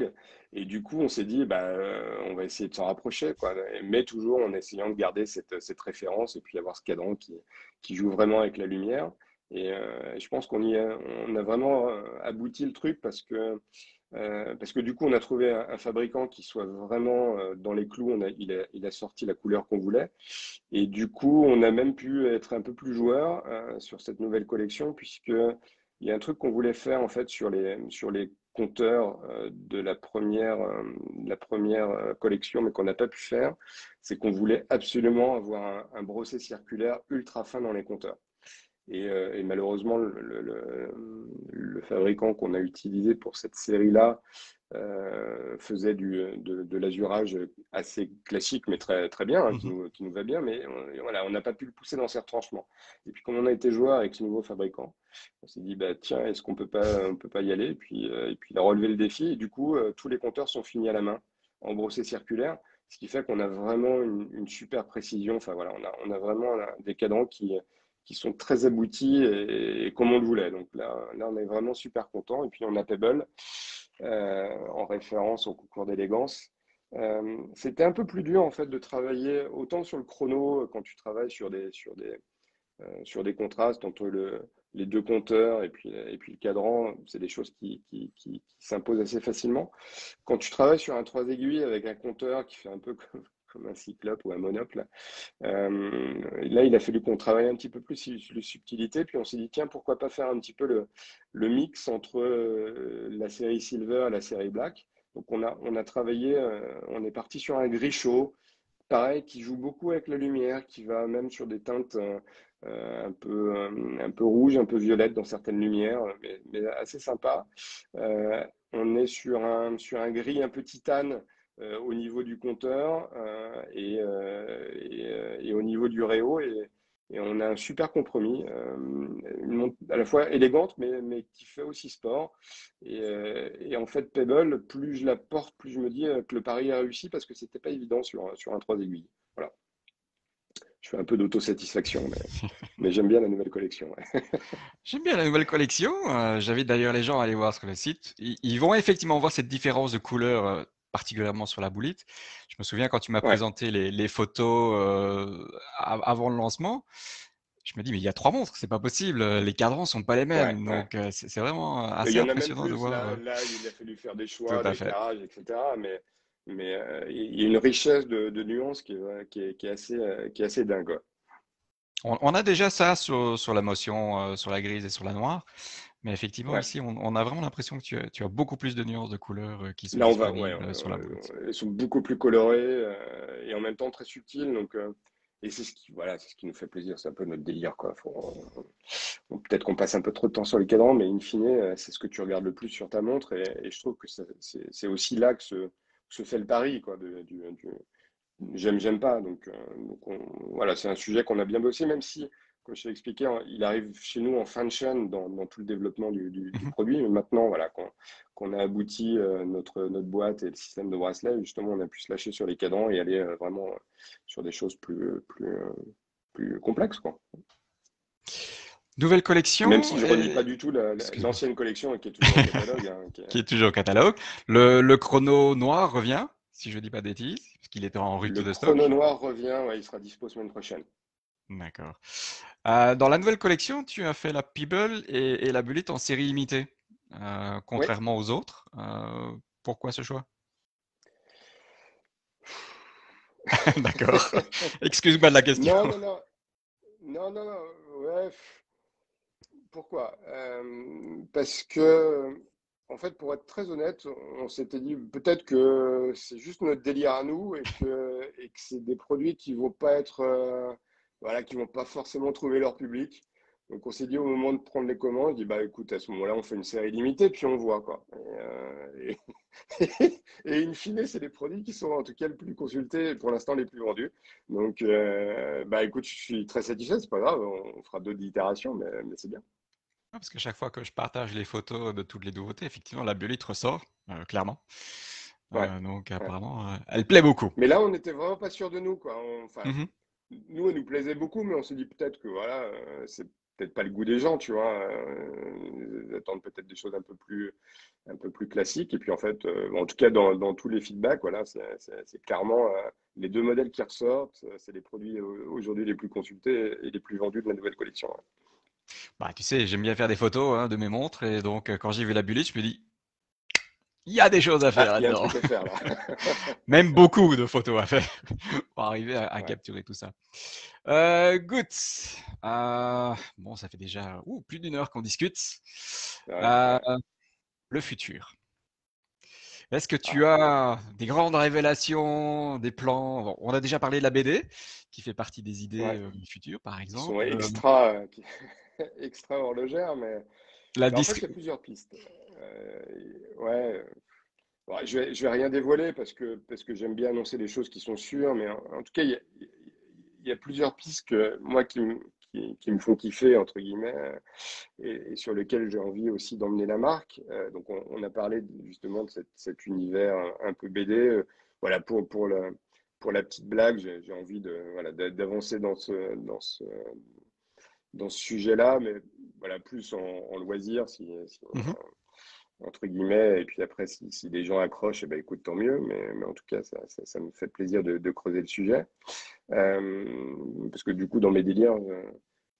Et du coup, on s'est dit, bah, on va essayer de s'en rapprocher, quoi, mais toujours en essayant de garder cette référence et puis avoir ce cadran qui joue vraiment avec la lumière. Et je pense on a vraiment abouti le truc parce que du coup, on a trouvé un fabricant qui soit vraiment dans les clous. Il a sorti la couleur qu'on voulait. Et du coup, on a même pu être un peu plus joueur sur cette nouvelle collection, puisque il y a un truc qu'on voulait faire en fait sur les compteurs de la première collection, mais qu'on n'a pas pu faire, c'est qu'on voulait absolument avoir un brosset circulaire ultra fin dans les compteurs. Et malheureusement, le fabricant qu'on a utilisé pour cette série-là faisait de l'azurage assez classique, mais très, très bien, hein, Mhm. qui nous va bien, mais voilà, on n'a pas pu le pousser dans ses retranchements. Et puis, comme on a été joueur avec ce nouveau fabricant, on s'est dit, bah, tiens, est-ce on peut pas y aller? Et puis, il a relevé le défi, et du coup, tous les compteurs sont finis à la main, en brossée circulaire, ce qui fait qu'on a vraiment une super précision. Enfin, voilà, on a vraiment là, des cadrans qui sont très aboutis et comme on le voulait. Donc là, on est vraiment super content. Et puis, on a Pebble en référence au concours d'élégance. C'était un peu plus dur en fait de travailler autant sur le chrono quand tu travailles sur des contrastes entre les deux compteurs et puis le cadran, c'est des choses qui s'imposent assez facilement. Quand tu travailles sur un 3 aiguilles avec un compteur qui fait un peu comme un cyclope ou un monocle, là, il a fallu qu'on travaille un petit peu plus sur les subtilités, puis on s'est dit, tiens, pourquoi pas faire un petit peu le mix entre la série Silver et la série Black. Donc on a travaillé, on est parti sur un gris chaud, pareil, qui joue beaucoup avec la lumière, qui va même sur des teintes un peu rouge, un peu violette dans certaines lumières, mais assez sympa. On est sur un gris un peu titane au niveau du compteur et au niveau du réo. Et on a un super compromis, une montre à la fois élégante, mais qui fait aussi sport. Et en fait, Pebble, plus je la porte, plus je me dis que le pari a réussi parce que c'était pas évident sur un 3 aiguilles. Voilà. Je fais un peu d'autosatisfaction, mais j'aime bien la nouvelle collection. Ouais. J'aime bien la nouvelle collection. J'invite d'ailleurs les gens à aller voir sur le site. Ils vont effectivement voir cette différence de couleur, particulièrement sur la boulite. Je me souviens quand tu m'as Ouais. présenté les photos avant le lancement, je me dis, mais il y a trois montres, c'est pas possible. Les cadrans sont pas les Ouais, mêmes. ouais. Donc, c'est vraiment Il assez y en a même impressionnant de plus. voir. Là, il a fallu faire des Tout choix à fait. d'éclairage, etc. Mais il y a une richesse de nuances qui est assez dingue. Ouais. On a déjà ça sur la motion, sur la grise et sur la noire. Mais effectivement, Ouais. ici, on a vraiment l'impression que tu as beaucoup plus de nuances de couleurs qui sont Là, on va, ouais, disponibles sur la boulette. elles sont beaucoup plus colorées et en même temps très subtiles. Donc, et c'est ce qui, voilà, c'est ce qui nous fait plaisir. C'est un peu notre délire, quoi. Peut-être qu'on passe un peu trop de temps sur les cadrans, mais in fine, c'est ce que tu regardes le plus sur ta montre. Et je trouve que c'est aussi là que se fait le pari, quoi, j'aime pas. Voilà, c'est un sujet qu'on a bien bossé, même si, comme je t'ai expliqué, hein, il arrive chez nous en fin de chaîne dans tout le développement du Mhm. produit. Mais maintenant, voilà, qu'on a abouti notre boîte et le système de bracelet, justement, on a pu se lâcher sur les cadrans et aller vraiment sur des choses plus complexes, quoi. Nouvelle Même collection si je relie pas et du tout excuse-moi, l'ancienne collection qui est toujours au catalogue, hein, qui est toujours au catalogue. Le chrono noir revient, si je dis pas de bêtises, parce qu'il était en rupture le de chrono stock. noir revient, ouais, il sera dispo semaine prochaine. D'accord. Dans la nouvelle collection, tu as fait la Pebble et la Bullet en série limitée, Oui. contrairement aux autres. Pourquoi ce choix? D'accord. Excuse-moi de la question. Non, non, non. Non, non, non, ouais, pourquoi? Parce que, en fait, pour être très honnête, on s'était dit peut-être que c'est juste notre délire à nous et que c'est des produits qui vont pas être, voilà, qui vont pas forcément trouver leur public. Donc, on s'est dit au moment de prendre les commandes, on dit, bah écoute, à ce moment-là, on fait une série limitée, puis on voit, quoi. Et in fine, c'est les produits qui sont en tout cas le plus consultés et pour l'instant les plus vendus. Donc, bah écoute, je suis très satisfait, c'est pas grave, on fera d'autres itérations, mais c'est bien. Ah, parce que chaque fois que je partage les photos de toutes les nouveautés, effectivement, la Bullet ressort, clairement. Ouais, Donc ouais. apparemment, elle plaît beaucoup. Mais là, on n'était vraiment pas sûr de nous, quoi. Enfin, Mhm. nous, elle nous plaisait beaucoup, mais on s'est dit peut-être que voilà, c'est peut-être pas le goût des gens, tu vois. Ils attendent peut-être des choses un peu plus classiques. Et puis en fait, en tout cas, dans tous les feedbacks, voilà, c'est clairement les deux modèles qui ressortent. C'est les produits aujourd'hui les plus consultés et les plus vendus de la nouvelle collection. Ouais. Bah, tu sais, j'aime bien faire des photos hein, de mes montres et donc quand j'ai vu la Bullet, je me dis, il y a des choses à Ah, faire il y a un là-dedans. truc à faire là. Même beaucoup de photos à faire pour arriver à Ouais. capturer tout ça. Good. Bon, ça fait déjà plus d'une heure qu'on discute. Ouais, Euh, ouais. le futur. Est-ce que tu Ah, as des grandes révélations, des plans? Bon, on a déjà parlé de la BD, qui fait partie des idées ouais, du futur, par qui sont exemple. extra, extra horlogères, La mais en fait, disque. il y a plusieurs pistes. Ouais, bon, je vais rien dévoiler parce que j'aime bien annoncer les choses qui sont sûres, mais en tout cas, il y a plusieurs pistes que moi qui me font kiffer, entre guillemets, et sur lesquelles j'ai envie aussi d'emmener la marque. Donc, on a parlé justement de cet univers un peu BD. Voilà, pour la petite blague, j'ai envie voilà, d'avancer dans ce sujet-là, mais voilà, plus en loisir, Mhm. entre guillemets. Et puis après, si les gens accrochent, eh ben, écoute, tant mieux. Mais en tout cas, ça me fait plaisir de creuser le sujet. Parce que du coup, dans mes délires,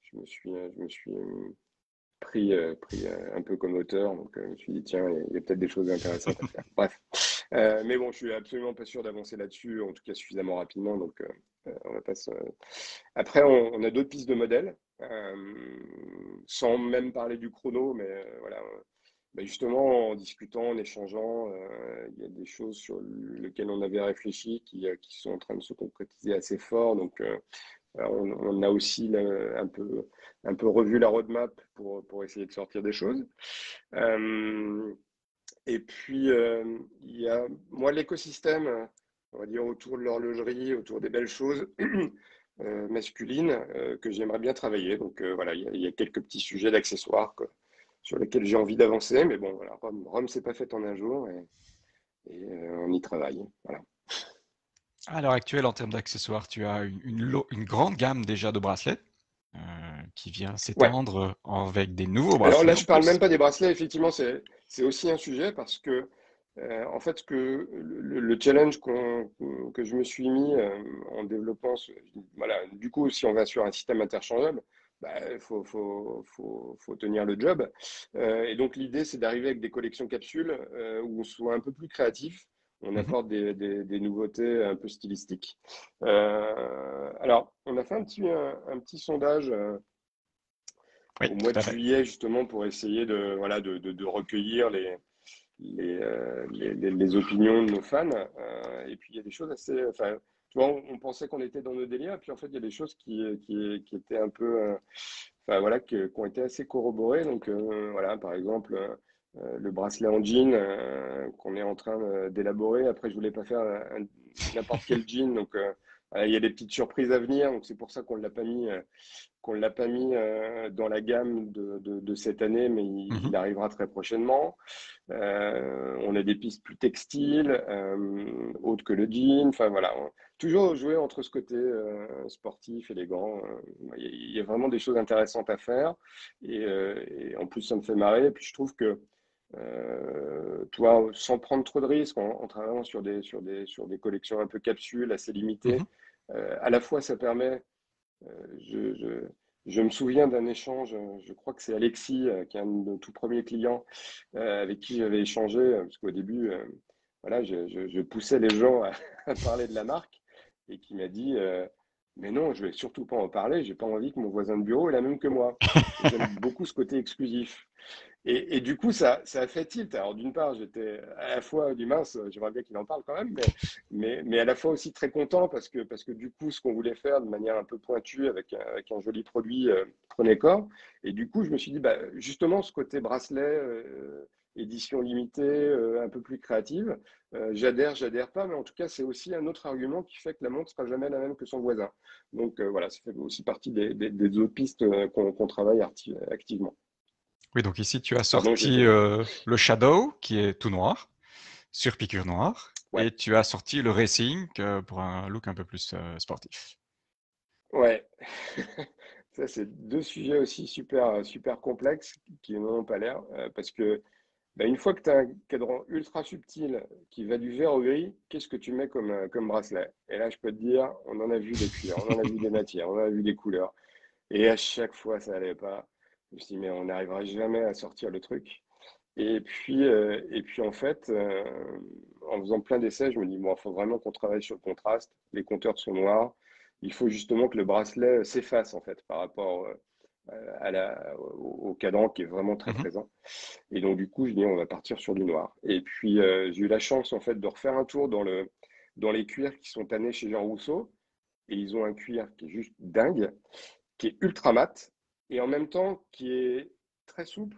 je me suis pris un peu comme auteur. Donc, je me suis dit, tiens, il y a peut-être des choses intéressantes à faire. Bref. Mais bon, je suis absolument pas sûr d'avancer là-dessus, en tout cas suffisamment rapidement. Donc, on va pas se... Après, on a d'autres pistes de modèles, sans même parler du chrono, mais voilà. Bah, justement, en discutant, en échangeant, il y a des choses sur lesquelles on avait réfléchi qui sont en train de se concrétiser assez fort. Donc, on a aussi un peu revu la roadmap pour essayer de sortir des choses. Euh, et puis, il y a, moi, l'écosystème, on va dire, autour de l'horlogerie, autour des belles choses masculines que j'aimerais bien travailler. Donc, voilà, il y a quelques petits sujets d'accessoires sur lesquels j'ai envie d'avancer. Mais bon, voilà, Rome s'est pas fait en un jour et on y travaille. Voilà. À l'heure actuelle, en termes d'accessoires, tu as une grande gamme déjà de bracelets qui vient Ouais. s'étendre avec des nouveaux Alors bracelets là, en je parle même plus. pas des bracelets. Effectivement, c'est aussi un sujet parce que, en fait, le challenge que je me suis mis en développant, voilà, du coup, si on va sur un système interchangeable, bah, faut tenir le job. Et donc, l'idée, c'est d'arriver avec des collections capsules où on soit un peu plus créatif. On Mhm. apporte des nouveautés un peu stylistiques. Alors, on a fait un petit sondage. Oui, Au mois tout de à fait. juillet, justement, pour essayer voilà, de recueillir les opinions de nos fans. Et puis, il y a des choses assez. Enfin, tu vois, on pensait qu'on était dans nos délires, et puis en fait, il y a des choses qui étaient un peu. Enfin, voilà, qui ont été assez corroborées. Donc, voilà, par exemple. Le bracelet en jean qu'on est en train d'élaborer. Après, je voulais pas faire n'importe quel jean, donc il y a des petites surprises à venir. Donc c'est pour ça qu'on l'a pas mis dans la gamme de cette année, mais Mhm. il arrivera très prochainement. On a des pistes plus textiles, autres que le jean. Enfin voilà, toujours jouer entre ce côté sportif, élégant. Il y a vraiment des choses intéressantes à faire. Et en plus, ça me fait marrer. Et puis je trouve que toi, sans prendre trop de risques, en travaillant sur des collections un peu capsules, assez limitées, Mhm. à la fois ça permet je, je, je me souviens d'un échange, je crois que c'est Alexis, qui est un de nos tout premiers clients, avec qui j'avais échangé, parce qu'au début, voilà, je poussais les gens à parler de la marque, et qui m'a dit, mais non, je vais surtout pas en parler, j'ai pas envie que mon voisin de bureau ait la même que moi. Et j'aime beaucoup ce côté exclusif. Et du coup, ça a fait tilt. Alors, d'une part, j'étais à la fois du mince, j'aimerais bien qu'il en parle quand même, mais à la fois aussi très content parce que du coup, ce qu'on voulait faire de manière un peu pointue avec un joli produit prenait corps. Et du coup, je me suis dit, bah, justement, ce côté bracelet, édition limitée, un peu plus créative, j'adhère pas, mais en tout cas, c'est aussi un autre argument qui fait que la montre sera jamais la même que son voisin. Donc, voilà, ça fait aussi partie des autres pistes qu'on travaille activement. Oui, donc ici tu as Pardon, sorti j'étais. le Shadow qui est tout noir, sur piqûre noire, Ouais, et tu as sorti le Racing pour un look un peu plus sportif. ouais. Ça, c'est deux sujets aussi super complexes qui n'en ont pas l'air. Parce que bah, une fois que tu as un cadran ultra subtil qui va du vert au gris, qu'est-ce que tu mets comme bracelet? Et là, je peux te dire, on en a vu des cuirs, on en a vu des matières, on en a vu des couleurs. Et à chaque fois, ça allait pas. Je me suis dit, mais on n'arrivera jamais à sortir le truc. Et puis en fait, en faisant plein d'essais, je me dis, bon, il faut vraiment qu'on travaille sur le contraste. Les compteurs sont noirs. Il faut justement que le bracelet s'efface en fait par rapport au cadran qui est vraiment très Mhm. présent. Et donc, du coup, je dis, on va partir sur du noir. Et puis, j'ai eu la chance, en fait, de refaire un tour dans les cuirs qui sont tannés chez Jean Rousseau. Et ils ont un cuir qui est juste dingue, qui est ultra mat, et en même temps qui est très souple,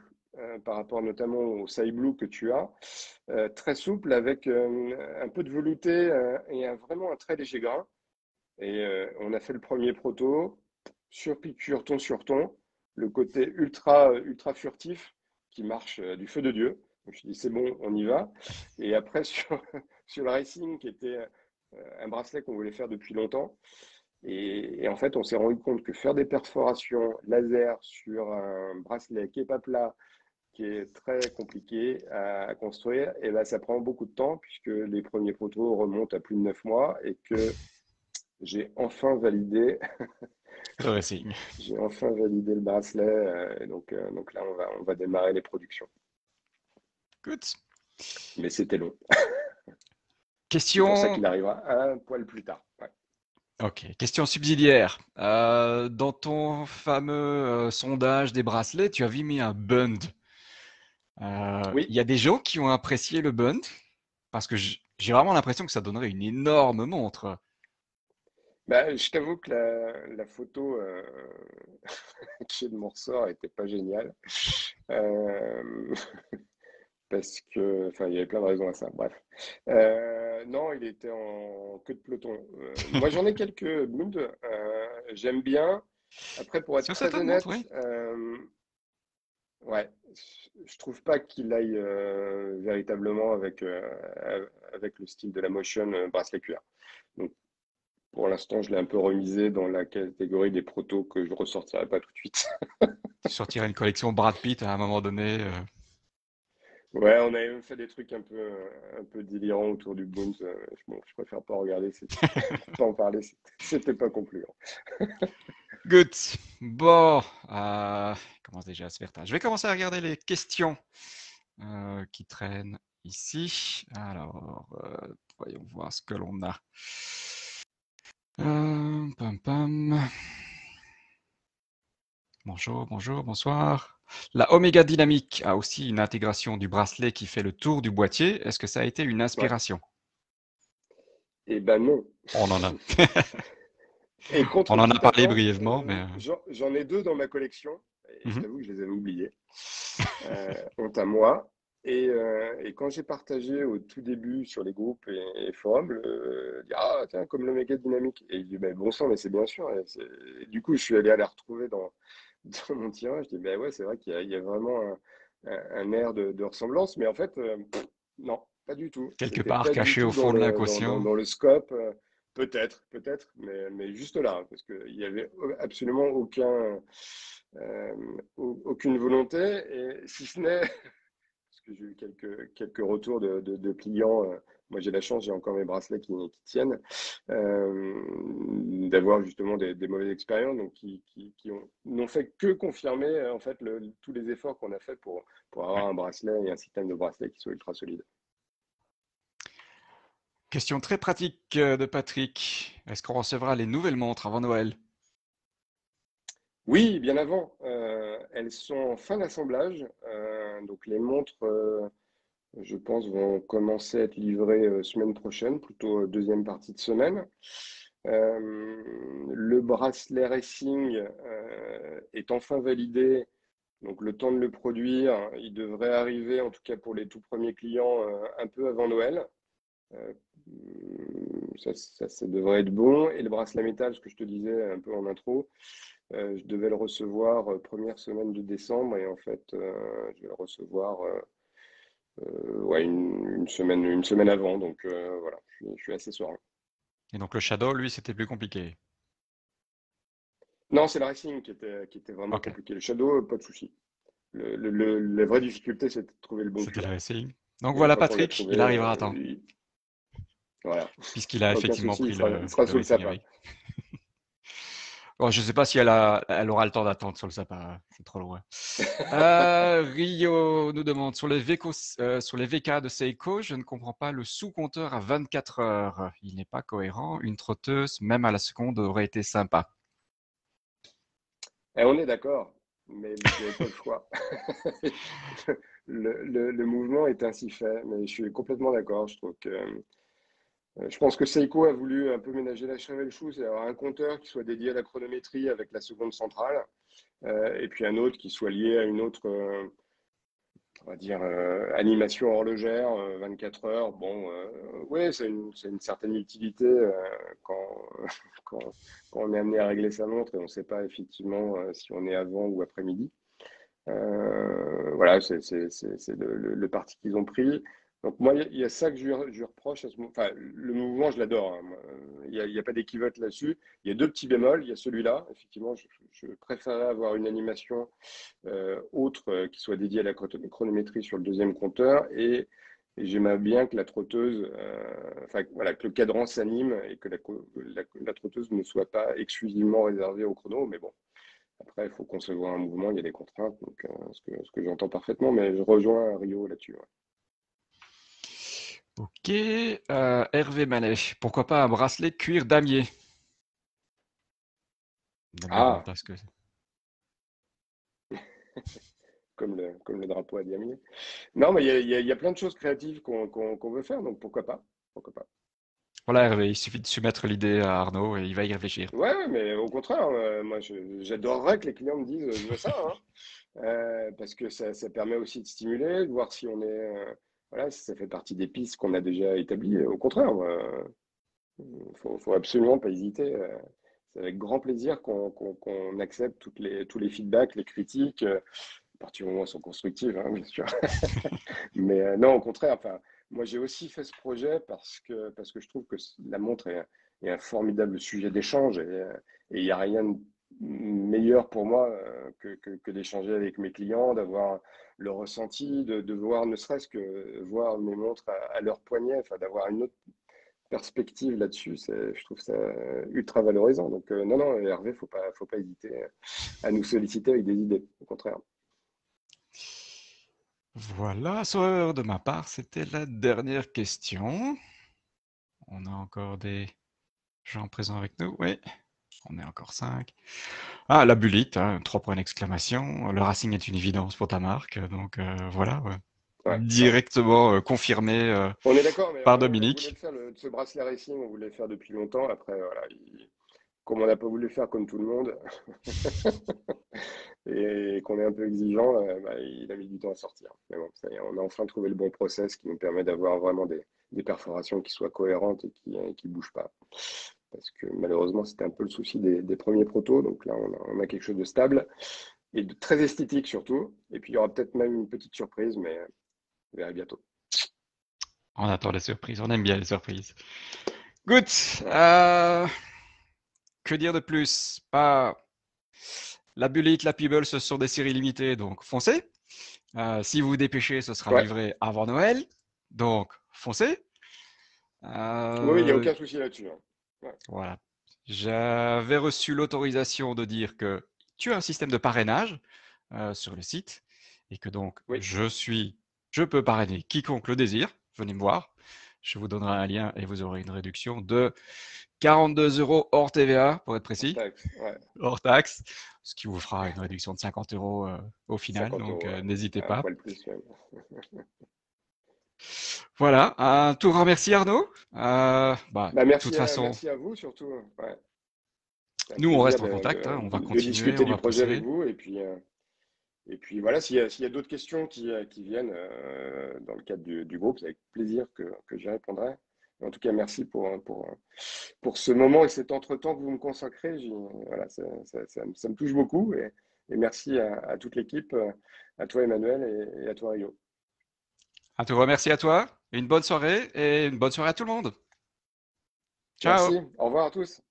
par rapport notamment au Sky Blue que tu as, très souple avec un peu de velouté et vraiment un très léger grain. Et on a fait le premier proto sur piqûre, ton sur ton, le côté ultra furtif qui marche du feu de Dieu. Donc je me suis dit, c'est bon, on y va. Et après, sur le racing, qui était un bracelet qu'on voulait faire depuis longtemps. Et en fait, on s'est rendu compte que faire des perforations laser sur un bracelet qui n'est pas plat, qui est très compliqué à construire, et ben, ça prend beaucoup de temps puisque les premiers protos remontent à plus de 9 mois et que j'ai enfin validé, Le racing. j'ai enfin validé le bracelet. Et donc là, on va démarrer les productions. Good. Mais c'était long. C'est pour ça Question. qu'il arrivera un poil plus tard. Ouais. Ok. Question subsidiaire. Dans ton fameux sondage des bracelets, tu avais mis un bund. Il Oui, y a des gens qui ont apprécié le bund parce que j'ai vraiment l'impression que ça donnerait une énorme montre. bah, je t'avoue que la photo qui est de mon ressort n'était pas géniale. Euh, parce que, enfin, il y avait plein de raisons à ça. Bref. Non, il était en queue de peloton. Moi, j'en ai quelques Bund. J'aime bien. Après, pour être Sur très certaines montres, honnête, oui. ouais, je trouve pas qu'il aille véritablement avec le style de la Motion bracelet cuir. Donc, pour l'instant, je l'ai un peu remisé dans la catégorie des protos que je ressortirai pas tout de suite. Tu sortirais une collection Brad Pitt à un moment donné. Ouais, on avait même fait des trucs un peu délirants autour du Bones. Bon, je préfère pas regarder, pas en parler, c'était pas concluant. Good. Bon, il commence déjà à se faire tard. Je vais commencer à regarder les questions qui traînent ici. Alors, voyons voir ce que l'on a. Pam pam. Bonjour, bonjour, bonsoir. La Omega Dynamic a aussi une intégration du bracelet qui fait le tour du boîtier. Est-ce que ça a été une Ouais. inspiration? Et ben non. On en a, Et on contre en a toute parlé attente, brièvement, mais j'en ai deux dans ma collection. Et je mhm. t'avoue que je les avais oubliés. Honte à moi. Et quand j'ai partagé au tout début sur les groupes et forums, dire, ah tiens, comme l'Oméga Dynamique. Et il dit, ben, bon sang, mais c'est bien sûr. Et du coup, je suis allé à les retrouver dans mon tirage. Je dis, ben ouais, c'est vrai il y a vraiment un air de ressemblance. Mais en fait, non, pas du tout. Quelque C'était part pas du caché au tout fond de l'inconscient. dans le scope. Peut-être, mais juste là, parce qu'il n'y avait absolument aucune volonté, et si ce n'est, parce que j'ai eu quelques retours de clients, moi j'ai la chance, j'ai encore mes bracelets qui tiennent, d'avoir justement des mauvaises expériences, donc qui n'ont fait que confirmer en fait tous les efforts qu'on a fait pour Ouais. avoir un bracelet et un système de bracelet qui soit ultra solide. Question très pratique de Patrick. Est-ce qu'on recevra les nouvelles montres avant Noël? Oui, bien avant. Elles sont en fin d'assemblage. Donc les montres, je pense, vont commencer à être livrées semaine prochaine, plutôt deuxième partie de semaine. Le bracelet racing est enfin validé. Donc le temps de le produire, il devrait arriver, en tout cas pour les tout premiers clients, un peu avant Noël. Euh, ça devrait être bon. Et le bracelet métal, ce que je te disais un peu en intro, je devais le recevoir première semaine de décembre, et en fait, je vais le recevoir ouais, une semaine avant. Donc voilà, je suis assez serein. Et donc le Shadow, lui, c'était plus compliqué. Non, c'est le racing qui était vraiment Ok, compliqué. Le shadow, pas de souci. La vraie difficulté, c'était de trouver le bon c'était le cuir. racing. Donc Et une voilà fois qu'on l'a Patrick, trouvé, il arrivera à temps, voilà, puisqu'il a aucun effectivement souci, pris il pris sera le sous le racing sapin. avec. Bon, je ne sais pas si elle aura le temps d'attendre sur le sapin, hein, c'est trop loin. Rio nous demande sur les VK de Seiko, je ne comprends pas le sous-compteur à 24 heures. Il n'est pas cohérent. Une trotteuse, même à la seconde, aurait été sympa. Et on est d'accord, mais vous n'avez pas le choix. Le mouvement est ainsi fait, mais je suis complètement d'accord. Je pense que Seiko a voulu un peu ménager la chèvre et le chou, c'est avoir un compteur qui soit dédié à la chronométrie avec la seconde centrale, et puis un autre qui soit lié à une autre, on va dire, animation horlogère, 24 heures. Bon, oui, c'est une certaine utilité quand, quand, quand on est amené à régler sa montre et on ne sait pas effectivement si on est avant ou après-midi. Voilà, c'est le parti qu'ils ont pris. Donc moi, il y a ça que je lui reproche à ce moment. Enfin, le mouvement, je l'adore, hein, moi. Il y a pas d'équivoque là-dessus. Il y a deux petits bémols. Il y a celui-là. Effectivement, je préférerais avoir une animation autre qui soit dédiée à la chronométrie sur le deuxième compteur. Et j'aimerais bien que la trotteuse, enfin voilà, que le cadran s'anime et que la trotteuse ne soit pas exclusivement réservée au chrono. Mais bon, après, il faut concevoir un mouvement, il y a des contraintes, donc ce que j'entends parfaitement, mais je rejoins Rio là-dessus. Ouais. Ok, Hervé Manet, pourquoi pas un bracelet cuir damier? Damier bon Ah, parce que comme le drapeau à damier. Non, mais il y a plein de choses créatives qu'on veut faire, donc pourquoi pas? Pourquoi pas? voilà Hervé, il suffit de soumettre l'idée à Arnaud et il va y réfléchir. Ouais, ouais, mais au contraire, moi j'adorerais que les clients me disent je veux ça, hein. Parce que ça permet aussi de stimuler, de voir si on est, voilà, si ça fait partie des pistes qu'on a déjà établies. Au contraire, faut absolument pas hésiter. C'est avec grand plaisir qu'on accepte tous les feedbacks, les critiques, à partir du moment où elles sont constructives, hein, bien sûr. Mais non, au contraire, enfin, moi j'ai aussi fait ce projet parce que je trouve que la montre est un formidable sujet d'échange et il n'y a rien de meilleur pour moi que d'échanger avec mes clients, d'avoir le ressenti, de voir ne serait-ce que voir mes montres à leur poignet, enfin, d'avoir une autre perspective là-dessus, je trouve ça ultra valorisant. Donc non, non, Hervé, faut pas hésiter à nous solliciter avec des idées, au contraire. Voilà, sauf de ma part, c'était la dernière question. On a encore des gens présents avec nous, oui. On est encore 5. Ah, la bullite, hein, 3 points d'exclamation. Le Racing est une évidence pour ta marque. Donc voilà, ouais. Ouais, ouais. Directement confirmé On est d'accord, mais par on voulait Dominique. le faire, ce bracelet racing, on voulait le faire depuis longtemps. Après, voilà, comme on n'a pas voulu le faire comme tout le monde et qu'on est un peu exigeant, bah, il a mis du temps à sortir. Mais bon, ça y est, on a enfin trouvé le bon process qui nous permet d'avoir vraiment des perforations qui soient cohérentes et qui bougent pas. Parce que malheureusement, c'était un peu le souci des premiers protos. Donc là, on a quelque chose de stable et de très esthétique surtout. Et puis, il y aura peut-être même une petite surprise, mais vous verrez bientôt. On attend les surprises, on aime bien les surprises. Good. Que dire de plus? Pas la Bullet, la Peeble, ce sont des séries limitées, donc foncez. Si vous vous dépêchez, ce sera Ouais, livré avant Noël, donc foncez. oui, oui, il n'y a Euh, aucun souci là-dessus, hein. Ouais. voilà. J'avais reçu l'autorisation de dire que tu as un système de parrainage sur le site et que donc Oui, je peux parrainer quiconque le désire. Venez me voir. Je vous donnerai un lien et vous aurez une réduction de 42 euros hors TVA, pour être hors précis, taxe, ouais. hors taxe, ce qui vous fera une réduction de 50 euros au final. 50 Donc euros, ouais. n'hésitez Un pas. poil plus même. Voilà, un tout grand merci Arnaud. Bah, Bah, de toute façon, merci à vous surtout. Ouais. C'est un nous on plaisir reste en contact, hein, on va de continuer, discuter on du va projet avec poursuivre. vous. Et puis voilà, s'il y a d'autres questions qui viennent dans le cadre du groupe, c'est avec plaisir que j'y répondrai. En tout cas, merci pour ce moment et cet entretemps que vous me consacrez. Voilà, ça me touche beaucoup. Et merci à toute l'équipe, à toi Emmanuel et à toi Rio. Un tout grand merci à toi, une bonne soirée et une bonne soirée à tout le monde. Ciao! Merci, au revoir à tous.